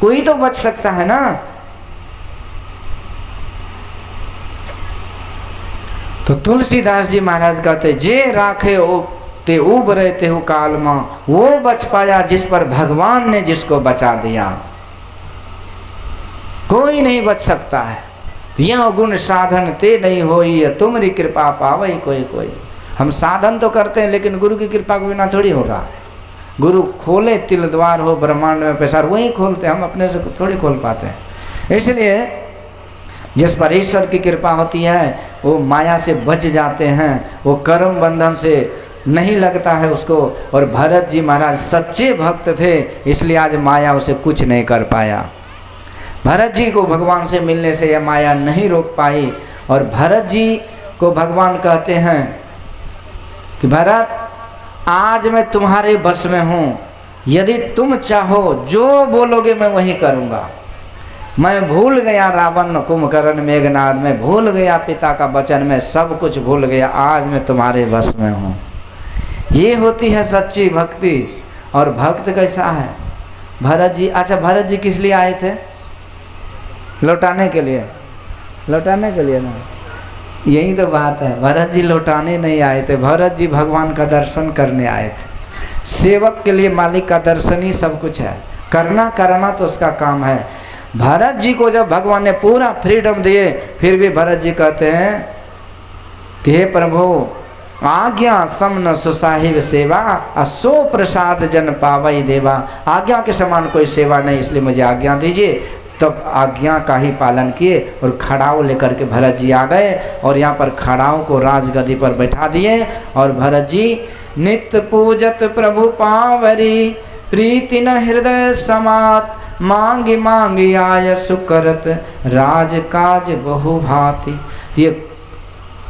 कोई तो बच सकता है ना? तो तुलसीदास जी महाराज कहते, जे राखे ओ ते उब रहते हो काल मां, वो बच पाया जिस पर भगवान ने जिसको बचा दिया। कोई नहीं बच सकता है। यह गुण साधन ते नहीं होई, तुम्हारी कृपा पावई कोई कोई। हम साधन तो करते हैं लेकिन गुरु की कृपा के बिना थोड़ी होगा। गुरु खोले तिल द्वार हो ब्रह्मांड में पैसार, वही खोलते, हम अपने से थोड़ी खोल पाते हैं। इसलिए जिस पर ईश्वर की कृपा होती है वो माया से बच जाते हैं, वो कर्म बंधन से नहीं लगता है उसको। और भरत जी महाराज सच्चे भक्त थे, इसलिए आज माया उसे कुछ नहीं कर पाया। भरत जी को भगवान से मिलने से यह माया नहीं रोक पाई। और भरत जी को भगवान कहते हैं कि भरत आज मैं तुम्हारे बस में हूँ, यदि तुम चाहो जो बोलोगे मैं वही करूँगा। मैं भूल गया रावण कुंभकर्ण मेघनाद में, भूल गया पिता का वचन में, सब कुछ भूल गया, आज मैं तुम्हारे बस में हूँ। ये होती है सच्ची भक्ति। और भक्त कैसा है भरत जी? अच्छा, भरत जी किस लिए आए थे? लौटाने के लिए, लौटाने के लिए ना, यही तो बात है। भरत जी लौटाने नहीं आए थे, भरत जी भगवान का दर्शन करने आए थे। सेवक के लिए मालिक का दर्शन ही सब कुछ है, करना तो उसका काम है। भरत जी को जब भगवान ने पूरा फ्रीडम दिए, फिर भी भरत जी कहते हैं कि हे प्रभु आज्ञा समन सुसाहिब सेवा, असो प्रसाद जन पावई देवा। आज्ञा के समान कोई सेवा नहीं, इसलिए मुझे आज्ञा दीजिए। तब आज्ञा का ही पालन किए और खड़ाऊ लेकर के भरत जी आ गए और यहाँ पर खड़ाऊ को राजगद्दी पर बैठा दिए। और भरत जी नित्य पूजत प्रभु पावरी, प्रीति न हृदय समात, मांगी मांगी आय सुकरत, राज काज बहु भांति। ये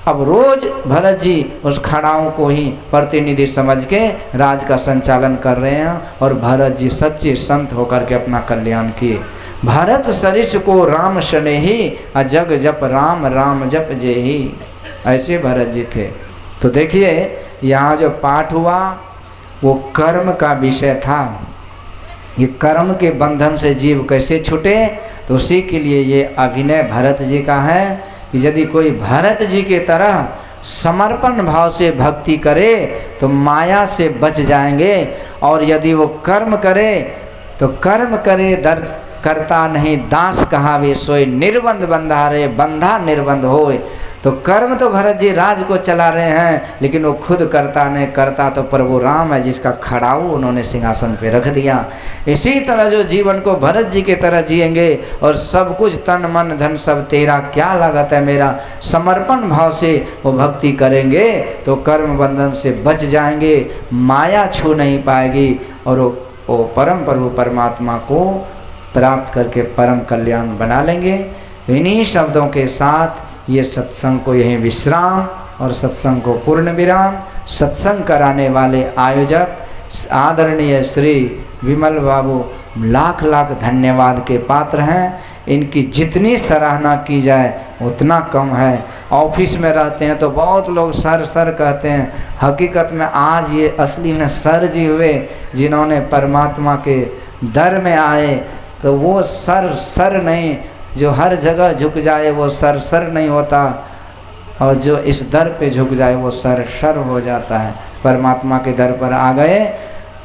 अब रोज भरत जी उस खड़ाओं को ही प्रतिनिधि समझ के राज का संचालन कर रहे हैं। और भरत जी सच्चे संत होकर के अपना कल्याण किए। भरत सरिस को राम शनेही, जग जप राम राम जप जेही। ऐसे भरत जी थे। तो देखिए यहाँ जो पाठ हुआ वो कर्म का विषय था। ये कर्म के बंधन से जीव कैसे छूटे, तो उसी के लिए ये अभिनय भरत जी का है कि यदि कोई भरत जी के तरह समर्पण भाव से भक्ति करे तो माया से बच जाएंगे। और यदि वो कर्म करे तो कर्म करे दर करता नहीं दास कहावे, सोई निर्बंध बंधारे बंधा निर्बंध होए। तो कर्म तो भरत जी राज को चला रहे हैं, लेकिन वो खुद करता नहीं, करता तो प्रभु राम है जिसका खड़ाऊ उन्होंने सिंहासन पे रख दिया। इसी तरह जो जीवन को भरत जी के तरह जिएंगे और सब कुछ तन मन धन सब तेरा, क्या लागत है मेरा, समर्पण भाव से वो भक्ति करेंगे तो कर्म बंधन से बच जाएंगे, माया छू नहीं पाएगी और वो परम प्रभु परमात्मा को प्राप्त करके परम कल्याण बना लेंगे। इन्हीं शब्दों के साथ ये सत्संग को यहीं विश्राम और सत्संग को पूर्ण विराम। सत्संग कराने वाले आयोजक आदरणीय श्री विमल बाबू लाख लाख धन्यवाद के पात्र हैं। इनकी जितनी सराहना की जाए उतना कम है। ऑफिस में रहते हैं तो बहुत लोग सर सर कहते हैं, हकीकत में आज ये असली में सर जी हुए जिन्होंने परमात्मा के दर में आए। तो वो सर सर नहीं, जो हर जगह झुक जाए वो सर सर नहीं होता, और जो इस दर पे झुक जाए वो सर सर हो जाता है। परमात्मा के दर पर आ गए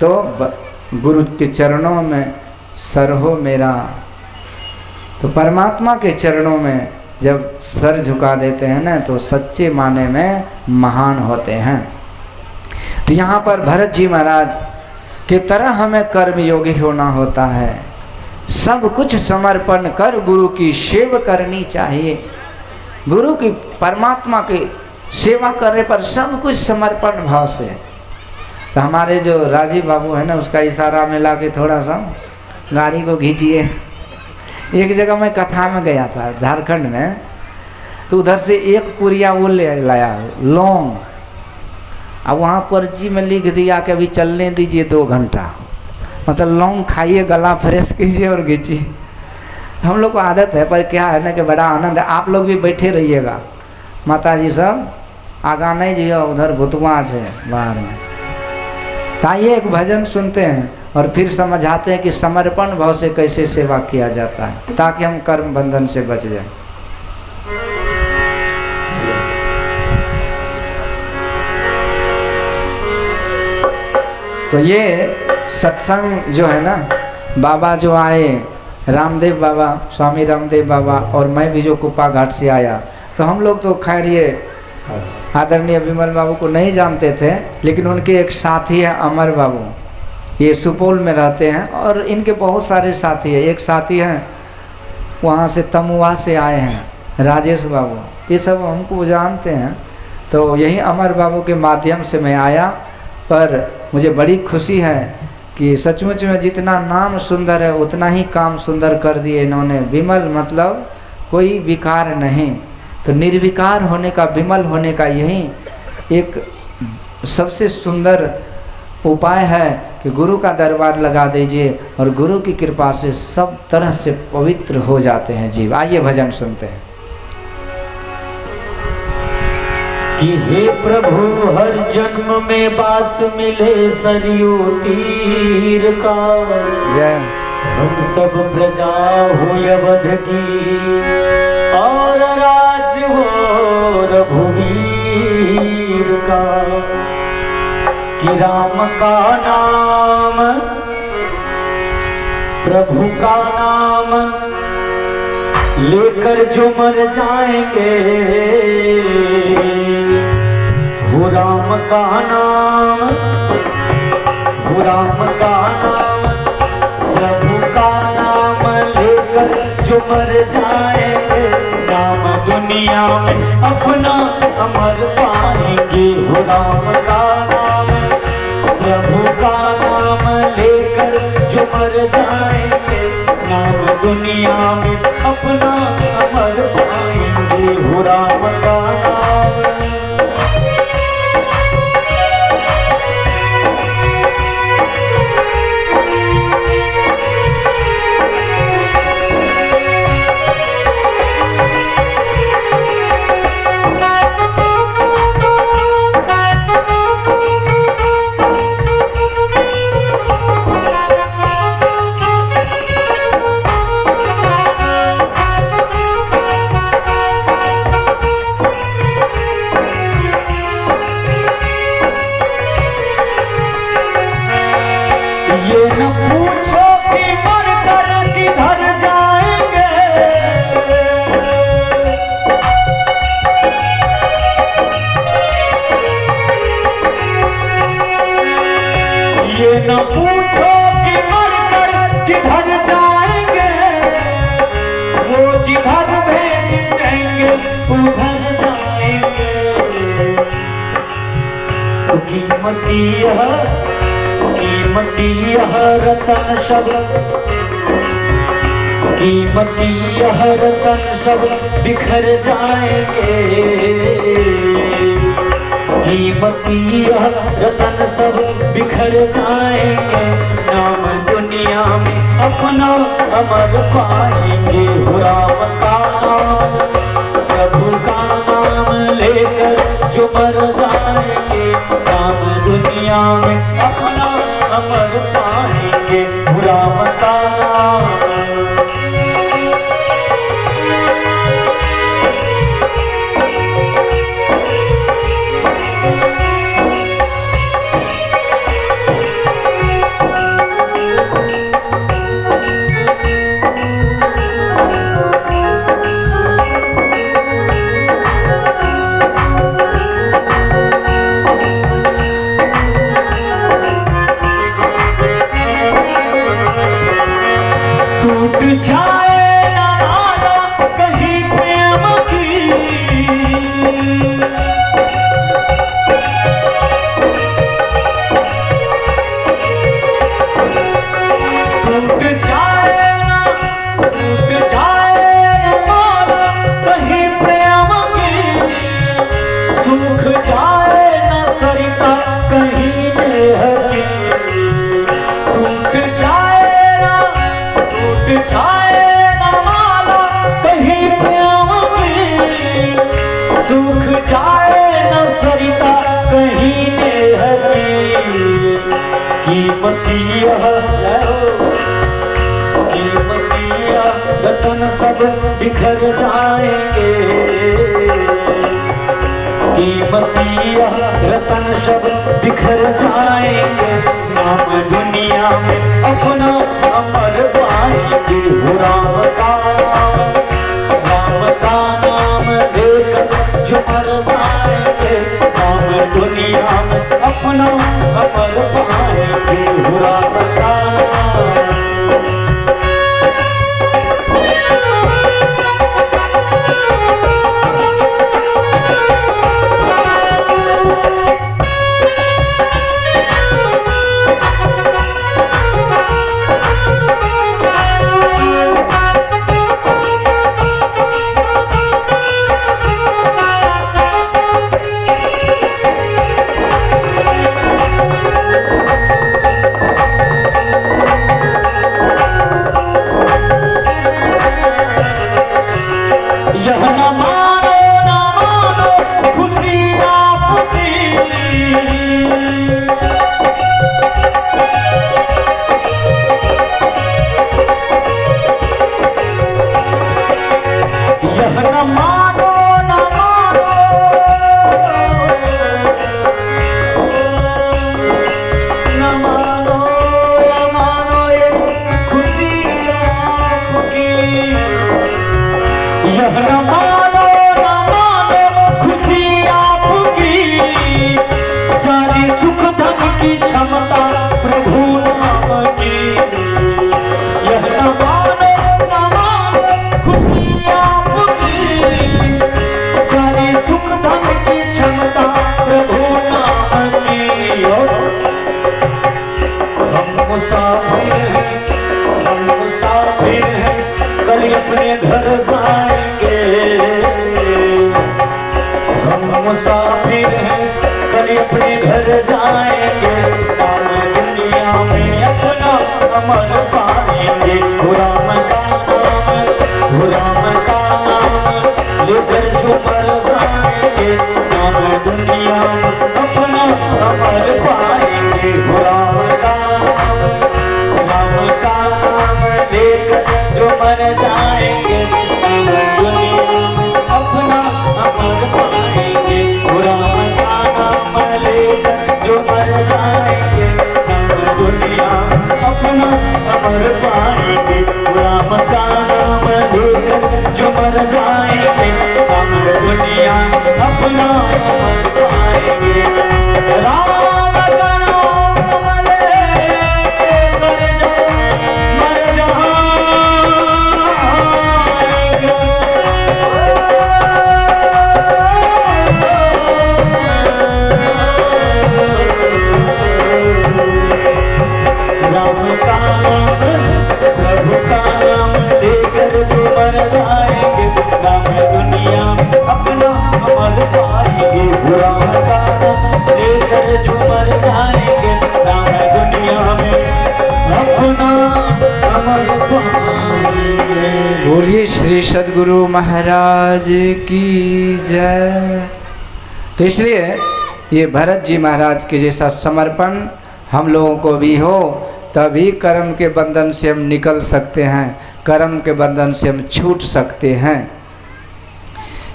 तो गुरु के चरणों में सर हो मेरा। तो परमात्मा के चरणों में जब सर झुका देते हैं ना तो सच्चे माने में महान होते हैं। तो यहाँ पर भरत जी महाराज की तरह हमें कर्मयोगी होना होता है। सब कुछ समर्पण कर गुरु की सेवा करनी चाहिए। गुरु की परमात्मा की सेवा करने पर सब कुछ समर्पण भाव से। तो हमारे जो राजीव बाबू है ना, उसका इशारा में ला के थोड़ा सा गाड़ी को खींचिए। एक जगह मैं कथा में गया था झारखंड में, तो उधर से एक पुरिया वो ले लाया लौंग, अब वहाँ पर्ची में लिख दिया कि अभी चलने दीजिए 2 घंटा। मतलब लौंग खाइए, गला फ्रेश कीजिए और घींचिए। हम लोग को आदत है, पर क्या है ना कि बड़ा आनंद है। आप लोग भी बैठे रहिएगा, माता जी सब आगा नहीं जियो, उधर भुतवा है बाहर में। आइए एक भजन सुनते हैं और फिर समझाते हैं कि समर्पण भाव से कैसे सेवा किया जाता है, ताकि हम कर्म बंधन से बच जाए। तो ये सत्संग जो है ना, बाबा जो आए, रामदेव बाबा, स्वामी रामदेव बाबा, और मैं भी जो कुप्पा घाट से आया, तो हम लोग तो खैर ये आदरणीय विमल बाबू को नहीं जानते थे, लेकिन उनके एक साथी है अमर बाबू, ये सुपौल में रहते हैं, और इनके बहुत सारे साथी हैं। एक साथी हैं वहाँ से तमुआ से आए हैं, राजेश बाबू, ये सब हमको जानते हैं। तो यही अमर बाबू के माध्यम से मैं आया, पर मुझे बड़ी खुशी है कि सचमुच में जितना नाम सुंदर है उतना ही काम सुंदर कर दिए इन्होंने। विमल मतलब कोई विकार नहीं, तो निर्विकार होने का, विमल होने का यही एक सबसे सुंदर उपाय है कि गुरु का दरबार लगा दीजिए और गुरु की कृपा से सब तरह से पवित्र हो जाते हैं जीव। आइए भजन सुनते हैं। कि हे प्रभु हर जन्म में बास मिले सरयू तीर का, जय। हम सब प्रजा हो अवध की और राज हो रघुवीर का। कि राम का नाम प्रभु का नाम लेकर जो मर जाएंगे, वो राम का नाम, वो राम का नाम, प्रभु का नाम लेकर जो मर जाएंगे, राम दुनिया में अपना अमर पाएंगे। वो राम का नाम, प्रभु का नाम लेकर जो मर जाएंगे, राम दुनिया में अपना अमर पाएंगे। वो राम का नाम। ये न पूछो कि मर कर किधर जाएंगे, ये न पूछो कि मर कर किधर जाएंगे, वो जिधर भेज देंगे उधर जाएंगे। तो कीमती यह रतन सब, कीमती यह रतन सब बिखर जाएंगे, कीमती यह रतन सब बिखर जाएंगे, नाम दुनिया में अपना अमर पाएंगे। राम का नाम, प्रभु का नाम लेकर जो मर जाएंगे, नाम दुनिया में अपना अमर पाएंगे। राम का नाम। कीमतिया रतन सब बिखर जाएंगे, कीमतिया रतन सब बिखर जाएंगे, नाम दुनिया में अपना अमर पाएंगे। राम का नाम लेकर जो मर जाएंगे, नाम दुनिया में अपना अमर पाएंगे। राम का अपने घर जाएंगे, हम मुसाफिर हैं कल अपने घर जाएंगे, नाम दुनिया में अपना अमर पाएंगे। राम का नाम लेकर जो मर जाएंगे, नाम दुनिया में अपना अमर पाएंगे। राम का नाम लेकर जो मर जाएंगे, नाम दुनिया में अपना अमर पाएंगे। राम का नाम लेकर जो मर जाएंगे, नाम दुनिया अपना अमर पाएंगे। राम का नाम लेकर जो मर जाएंगे, नाम दुनिया अपना अमर पाएंगे। राम का नाम मर जाएंगे। राम का नाम प्रभु का नाम लेकर जो मर जाएंगे, नाम दुनिया अपना अमर पाएंगे। राम का नाम लेकर जो मर जाएंगे, नाम दुनिया में अपना अमर पाएंगे। बोलिए श्री सद्गुरु महाराज की जय। तो इसलिए ये भरत जी महाराज के जैसा समर्पण हम लोगों को भी हो, तभी कर्म के बंधन से हम निकल सकते हैं, कर्म के बंधन से हम छूट सकते हैं।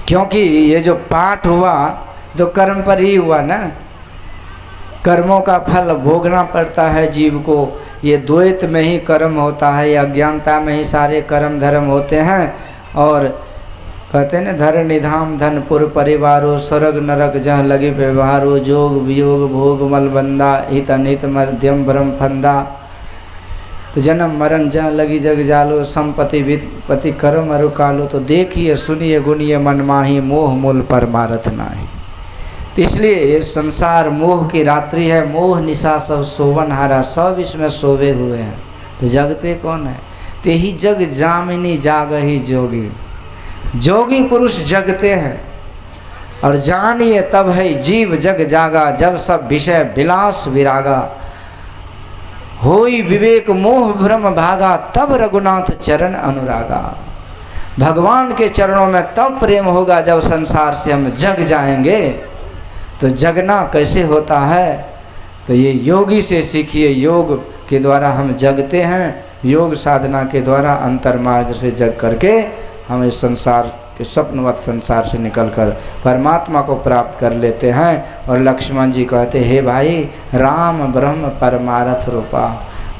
क्योंकि ये जो पाठ हुआ तो कर्म पर ही हुआ ना, कर्मों का फल भोगना पड़ता है जीव को। ये द्वैत में ही कर्म होता है, ये अज्ञानता में ही सारे कर्म धर्म होते हैं। और कहते हैं ना, धर निधाम धनपुर परिवारो, स्वर्ग नरक जहाँ लगे व्यवहारो, जोग वियोग भोग मलबंदा, हित अनित मध्यम ब्रह्म फंदा। तो जन्म मरण जहाँ लगी जग जालो, संपत्ति वित्पत्ति कर्म अरु कालो। तो देखिए सुनिए गुनिए मन माही, मोह मूल परमारथ नाही। तो इसलिए ये संसार मोह की रात्रि है, मोह निशा सब सोवन हारा, सब इसमें सोवे हुए हैं। तो जगते कौन है? ते ही जग जामिनी जागही जोगी। जोगी पुरुष जगते हैं और जानिए तब है जीव जग जागा, जब सब विषय विलास विरागा। होई विवेक मोह भ्रम भागा, तब रघुनाथ चरण अनुरागा। भगवान के चरणों में तब प्रेम होगा जब संसार से हम जग जाएंगे। तो जगना कैसे होता है? तो ये योगी से सीखिए। योग के द्वारा हम जगते हैं, योग साधना के द्वारा अंतर मार्ग से जग करके हम इस संसार के स्वप्नवत संसार से निकलकर परमात्मा को प्राप्त कर लेते हैं। और लक्ष्मण जी कहते, हे भाई, राम ब्रह्म परमार्थ रूपा,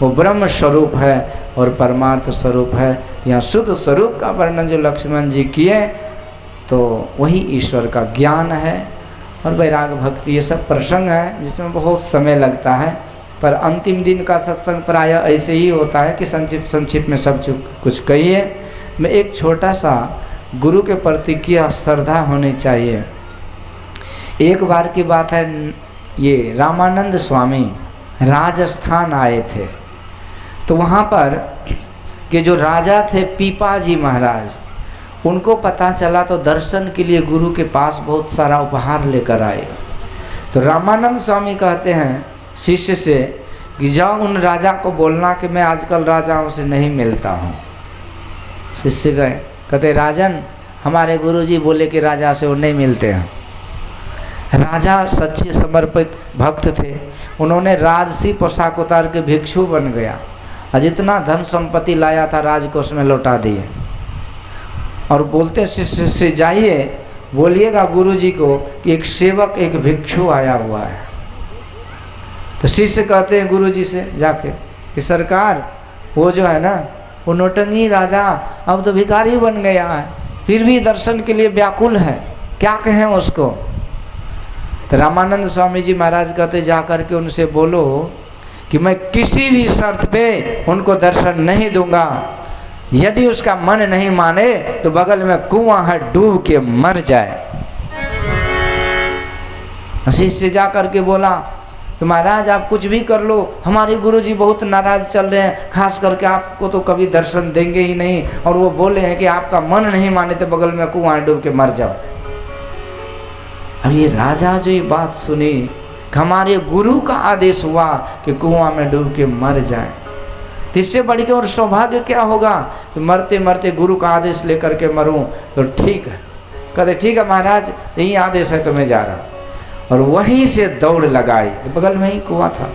वो ब्रह्म स्वरूप है और परमार्थ स्वरूप है। यहाँ शुद्ध स्वरूप का वर्णन जो लक्ष्मण जी किए, तो वही ईश्वर का ज्ञान है और वैराग भक्ति, ये सब प्रसंग है जिसमें बहुत समय लगता है। पर अंतिम दिन का सत्संग प्रायः ऐसे ही होता है कि संक्षिप्त में सब कुछ कहिए। मैं एक छोटा सा गुरु के प्रति की श्रद्धा होनी चाहिए। एक बार की बात है, ये रामानंद स्वामी राजस्थान आए थे, तो वहाँ पर के जो राजा थे पीपाजी महाराज, उनको पता चला तो दर्शन के लिए गुरु के पास बहुत सारा उपहार लेकर आए। तो रामानंद स्वामी कहते हैं शिष्य से कि जाओ उन राजा को बोलना कि मैं आजकल राजाओं से नहीं मिलता हूँ। शिष्य गए, कहते राजन, हमारे गुरुजी बोले कि राजा से वो नहीं मिलते हैं। राजा सच्चे समर्पित भक्त थे, उन्होंने राजसी पोशाक उतार के भिक्षु बन गया और जितना धन संपत्ति लाया था राजकोष में लौटा दिए। और बोलते शिष्य से जाइए बोलिएगा गुरुजी को कि एक सेवक एक भिक्षु आया हुआ है। तो शिष्य कहते हैं गुरुजी से जाके कि सरकार, वो जो है ना, वो नौटंगी राजा अब तो भिखारी बन गया है, फिर भी दर्शन के लिए व्याकुल है, क्या कहें उसको। तो रामानंद स्वामी जी महाराज कहते जा कर के उनसे बोलो कि मैं किसी भी शर्त पे उनको दर्शन नहीं दूंगा, यदि उसका मन नहीं माने तो बगल में कुआं है, डूब के मर जाए। शिष्य जा करके बोला तो महाराज आप कुछ भी कर लो, हमारे गुरुजी बहुत नाराज चल रहे हैं, खास करके आपको तो कभी दर्शन देंगे ही नहीं, और वो बोले हैं कि आपका मन नहीं माने तो बगल में कुआं डूब के मर जाओ। अब ये राजा जो ये बात सुनी, हमारे गुरु का आदेश हुआ कि कुआं में डूब के मर जाए, इससे बढ़ के और सौभाग्य क्या होगा कि मरते मरते गुरु का आदेश लेकर के मरूं। तो ठीक है, कहते ठीक है महाराज, यही आदेश है तो मैं जा रहा हूँ। और वहीं से दौड़ लगाई, बगल में ही कुआं था,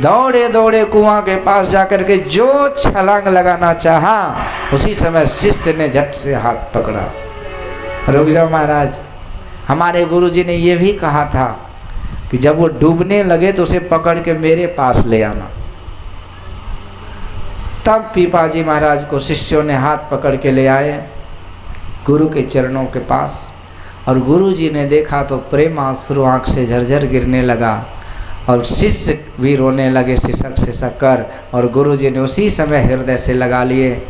दौड़े दौड़े कुआं के पास जाकर के जो छलांग लगाना चाहा, उसी समय शिष्य ने झट से हाथ पकड़ा, रुक जाओ महाराज, हमारे गुरुजी ने ये भी कहा था कि जब वो डूबने लगे तो उसे पकड़ के मेरे पास ले आना। तब पीपाजी महाराज को शिष्यों ने हाथ पकड़ के ले आए गुरु के चरणों के पास, और गुरु जी ने देखा तो प्रेम आंसू आँख से झरझर गिरने लगा और शिष्य भी रोने लगे सिसक सिसक कर, और गुरु जी ने उसी समय हृदय से लगा लिए।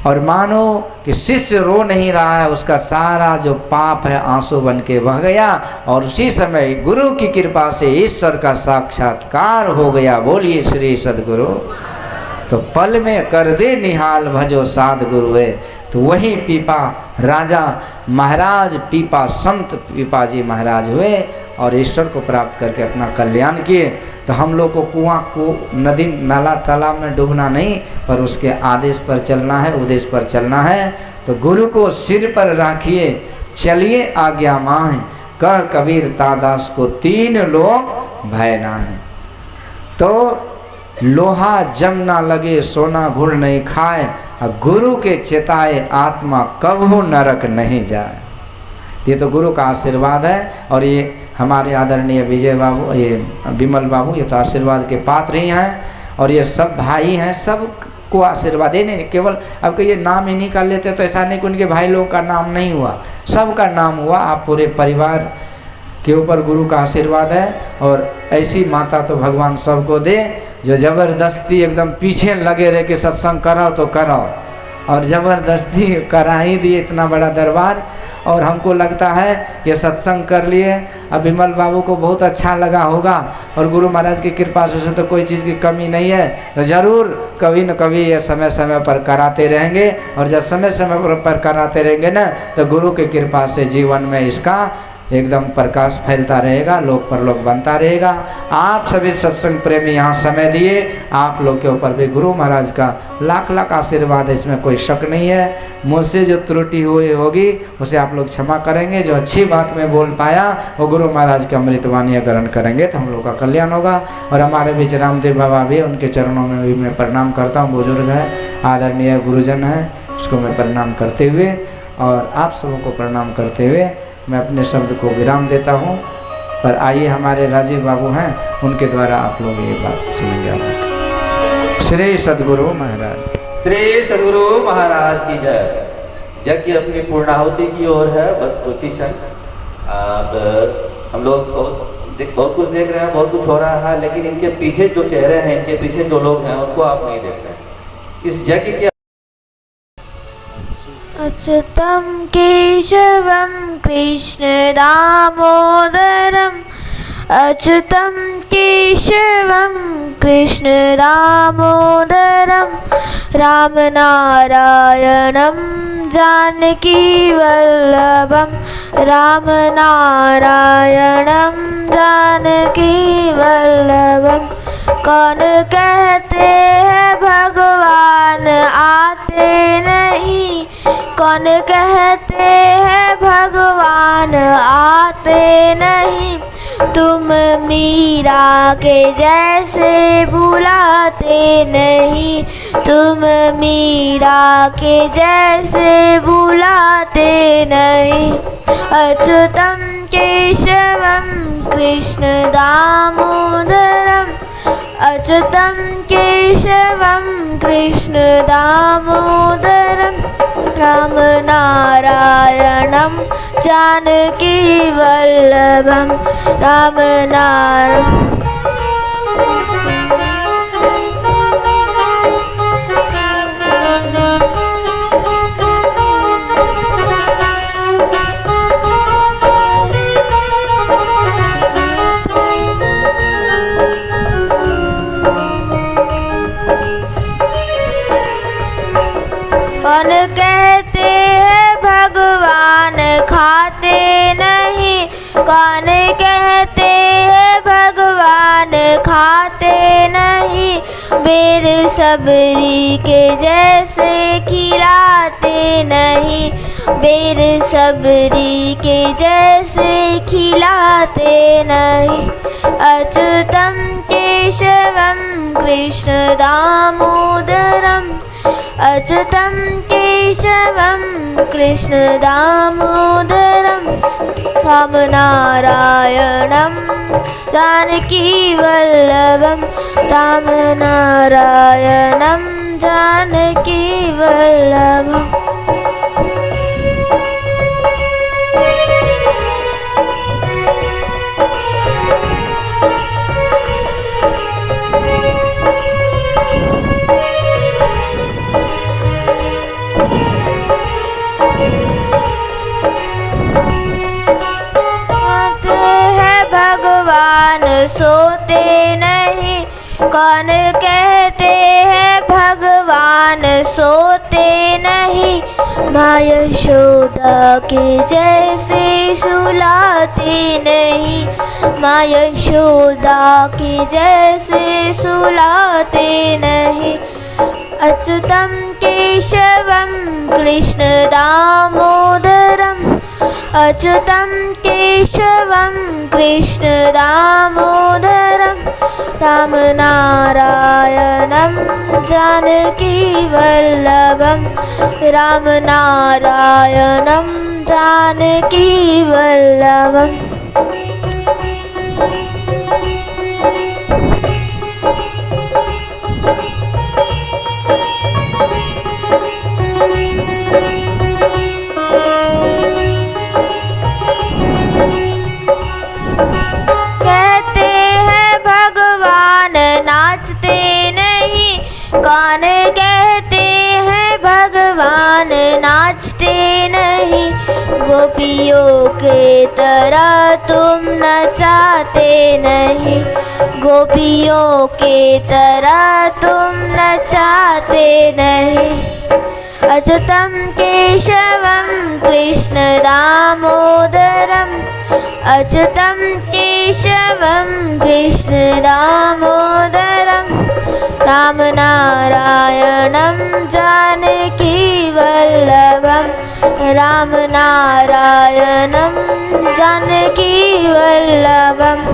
और मानो कि शिष्य रो नहीं रहा है, उसका सारा जो पाप है आंसू बन के बह गया, और उसी समय गुरु की कृपा से ईश्वर का साक्षात्कार हो गया। बोलिए श्री सद्गुरु। तो पल में कर दे निहाल भजो साध गुरुए। तो वही पीपा राजा महाराज पीपा संत पीपाजी महाराज हुए और ईश्वर को प्राप्त करके अपना कल्याण किए। तो हम लोग को कुआं को नदी नाला तालाब में डूबना नहीं, पर उसके आदेश पर चलना है, उपदेश पर चलना है। तो गुरु को सिर पर राखिए, चलिए आज्ञा माहें, कह कबीर तादास को तीन लोग भय ना है। तो लोहा जम ना लगे, सोना घुड़ नहीं खाए, गुरु के चिताए आत्मा कभू नरक नहीं जाए। ये तो गुरु का आशीर्वाद है। और ये हमारे आदरणीय विजय बाबू, ये विमल बाबू, ये तो आशीर्वाद के पात्र ही हैं, और ये सब भाई हैं, सब को आशीर्वाद ही नहीं, केवल अब ये नाम इन्हीं का लेते तो ऐसा नहीं कि उनके भाई लोगों का नाम नहीं हुआ, सबका नाम हुआ। आप पूरे परिवार के ऊपर गुरु का आशीर्वाद है। और ऐसी माता तो भगवान सबको दे जो ज़बरदस्ती एकदम पीछे लगे रहे कि सत्संग कराओ तो कराओ, और ज़बरदस्ती करा ही दिए इतना बड़ा दरबार। और हमको लगता है कि सत्संग कर लिए, अब विमल बाबू को बहुत अच्छा लगा होगा, और गुरु महाराज की कृपा से तो कोई चीज़ की कमी नहीं है। तो ज़रूर कभी न कभी ये समय समय पर कराते रहेंगे, और जब समय समय पर कराते रहेंगे ना, तो गुरु की कृपा से जीवन में इसका एकदम प्रकाश फैलता रहेगा, लोक परलोक बनता रहेगा। आप सभी सत्संग प्रेमी यहाँ समय दिए, आप लोग के ऊपर भी गुरु महाराज का लाख लाख आशीर्वाद है, इसमें कोई शक नहीं है। मुझसे जो त्रुटि हुई होगी उसे आप लोग क्षमा करेंगे। जो अच्छी बात मैं बोल पाया वो गुरु महाराज की अमृतवाणी ग्रहण करेंगे तो हम लोग का कल्याण होगा। और हमारे बीच रामदेव बाबा भी, उनके चरणों में भी मैं प्रणाम करता हूँ। बुजुर्ग है, आदरणीय गुरुजन है, उसको मैं प्रणाम करते हुए और आप सबों को प्रणाम करते हुए मैं अपने शब्द को विराम देता हूँ। पर आइए हमारे राजीव बाबू हैं, उनके द्वारा आप लोग ये बात सुनेंगे। आप लोग श्री सद्गुरु महाराज, श्री सद्गुरु महाराज की जय। यज्ञ अपनी पूर्णाहुति की ओर है, बस कुछ ही क्षण। हम लोग बहुत कुछ देख रहे हैं, बहुत कुछ हो रहा है, लेकिन इनके पीछे जो चेहरे हैं, इनके पीछे जो लोग हैं, उनको आप नहीं देख रहे। इस यज्ञ की अच्युतं केशवं कृष्ण दामोदरम् अच्युतं केशवं कृष्ण दामोदरं रामनारायणं जानकी वल्लभं रामनारायणं जानकी वल्लभं। कौन कहते हैं भगवान आते नहीं, कौन कहते हैं भगवान आते नहीं, तुम मीरा के जैसे बुलाते नहीं, तुम मीरा के जैसे बुलाते नहीं। अच्युतं केशवं कृष्ण दामोदरम् अच्युतं केशवं कृष्ण दामोदरं रामनारायणं जानकी वल्लभं रामनारायणं। कौन कहते हैं भगवान खाते नहीं, कौन कहते हैं भगवान खाते नहीं, बेर सबरी के जैसे खिलाते नहीं, बेर सबरी के जैसे खिलाते नहीं। अच्युतं केशवं कृष्ण दामोदरम् अच्युतं केशवं कृष्ण दामोदरं रामनारायणं जानकी वल्लभं रामनारायणं जानकी वल्लभम्। सोते नहीं, कौन कहते हैं भगवान सोते नहीं, माँ यशोदा के जैसे सुलाते नहीं, माँ यशोदा के जैसे सुलाते नहीं। अच्युतं केशवं कृष्ण दामोदरम् अच्युतं केशवं कृष्ण दामोदरं रामनारायणं जानकी वल्लभं रामनारायणं जानकी वल्लभम्। कौन कहते हैं भगवान नाचते नहीं, गोपियों के तरह तुम नचाते नहीं, गोपियों के तरह तुम नचाते नहीं। अच्युतं केशवं कृष्ण दामोदरम् अच्युतं केशवं कृष्ण दामोदरं रामनारायणं जानकी वल्लभं रामनारायणं जानकी वल्लभम्।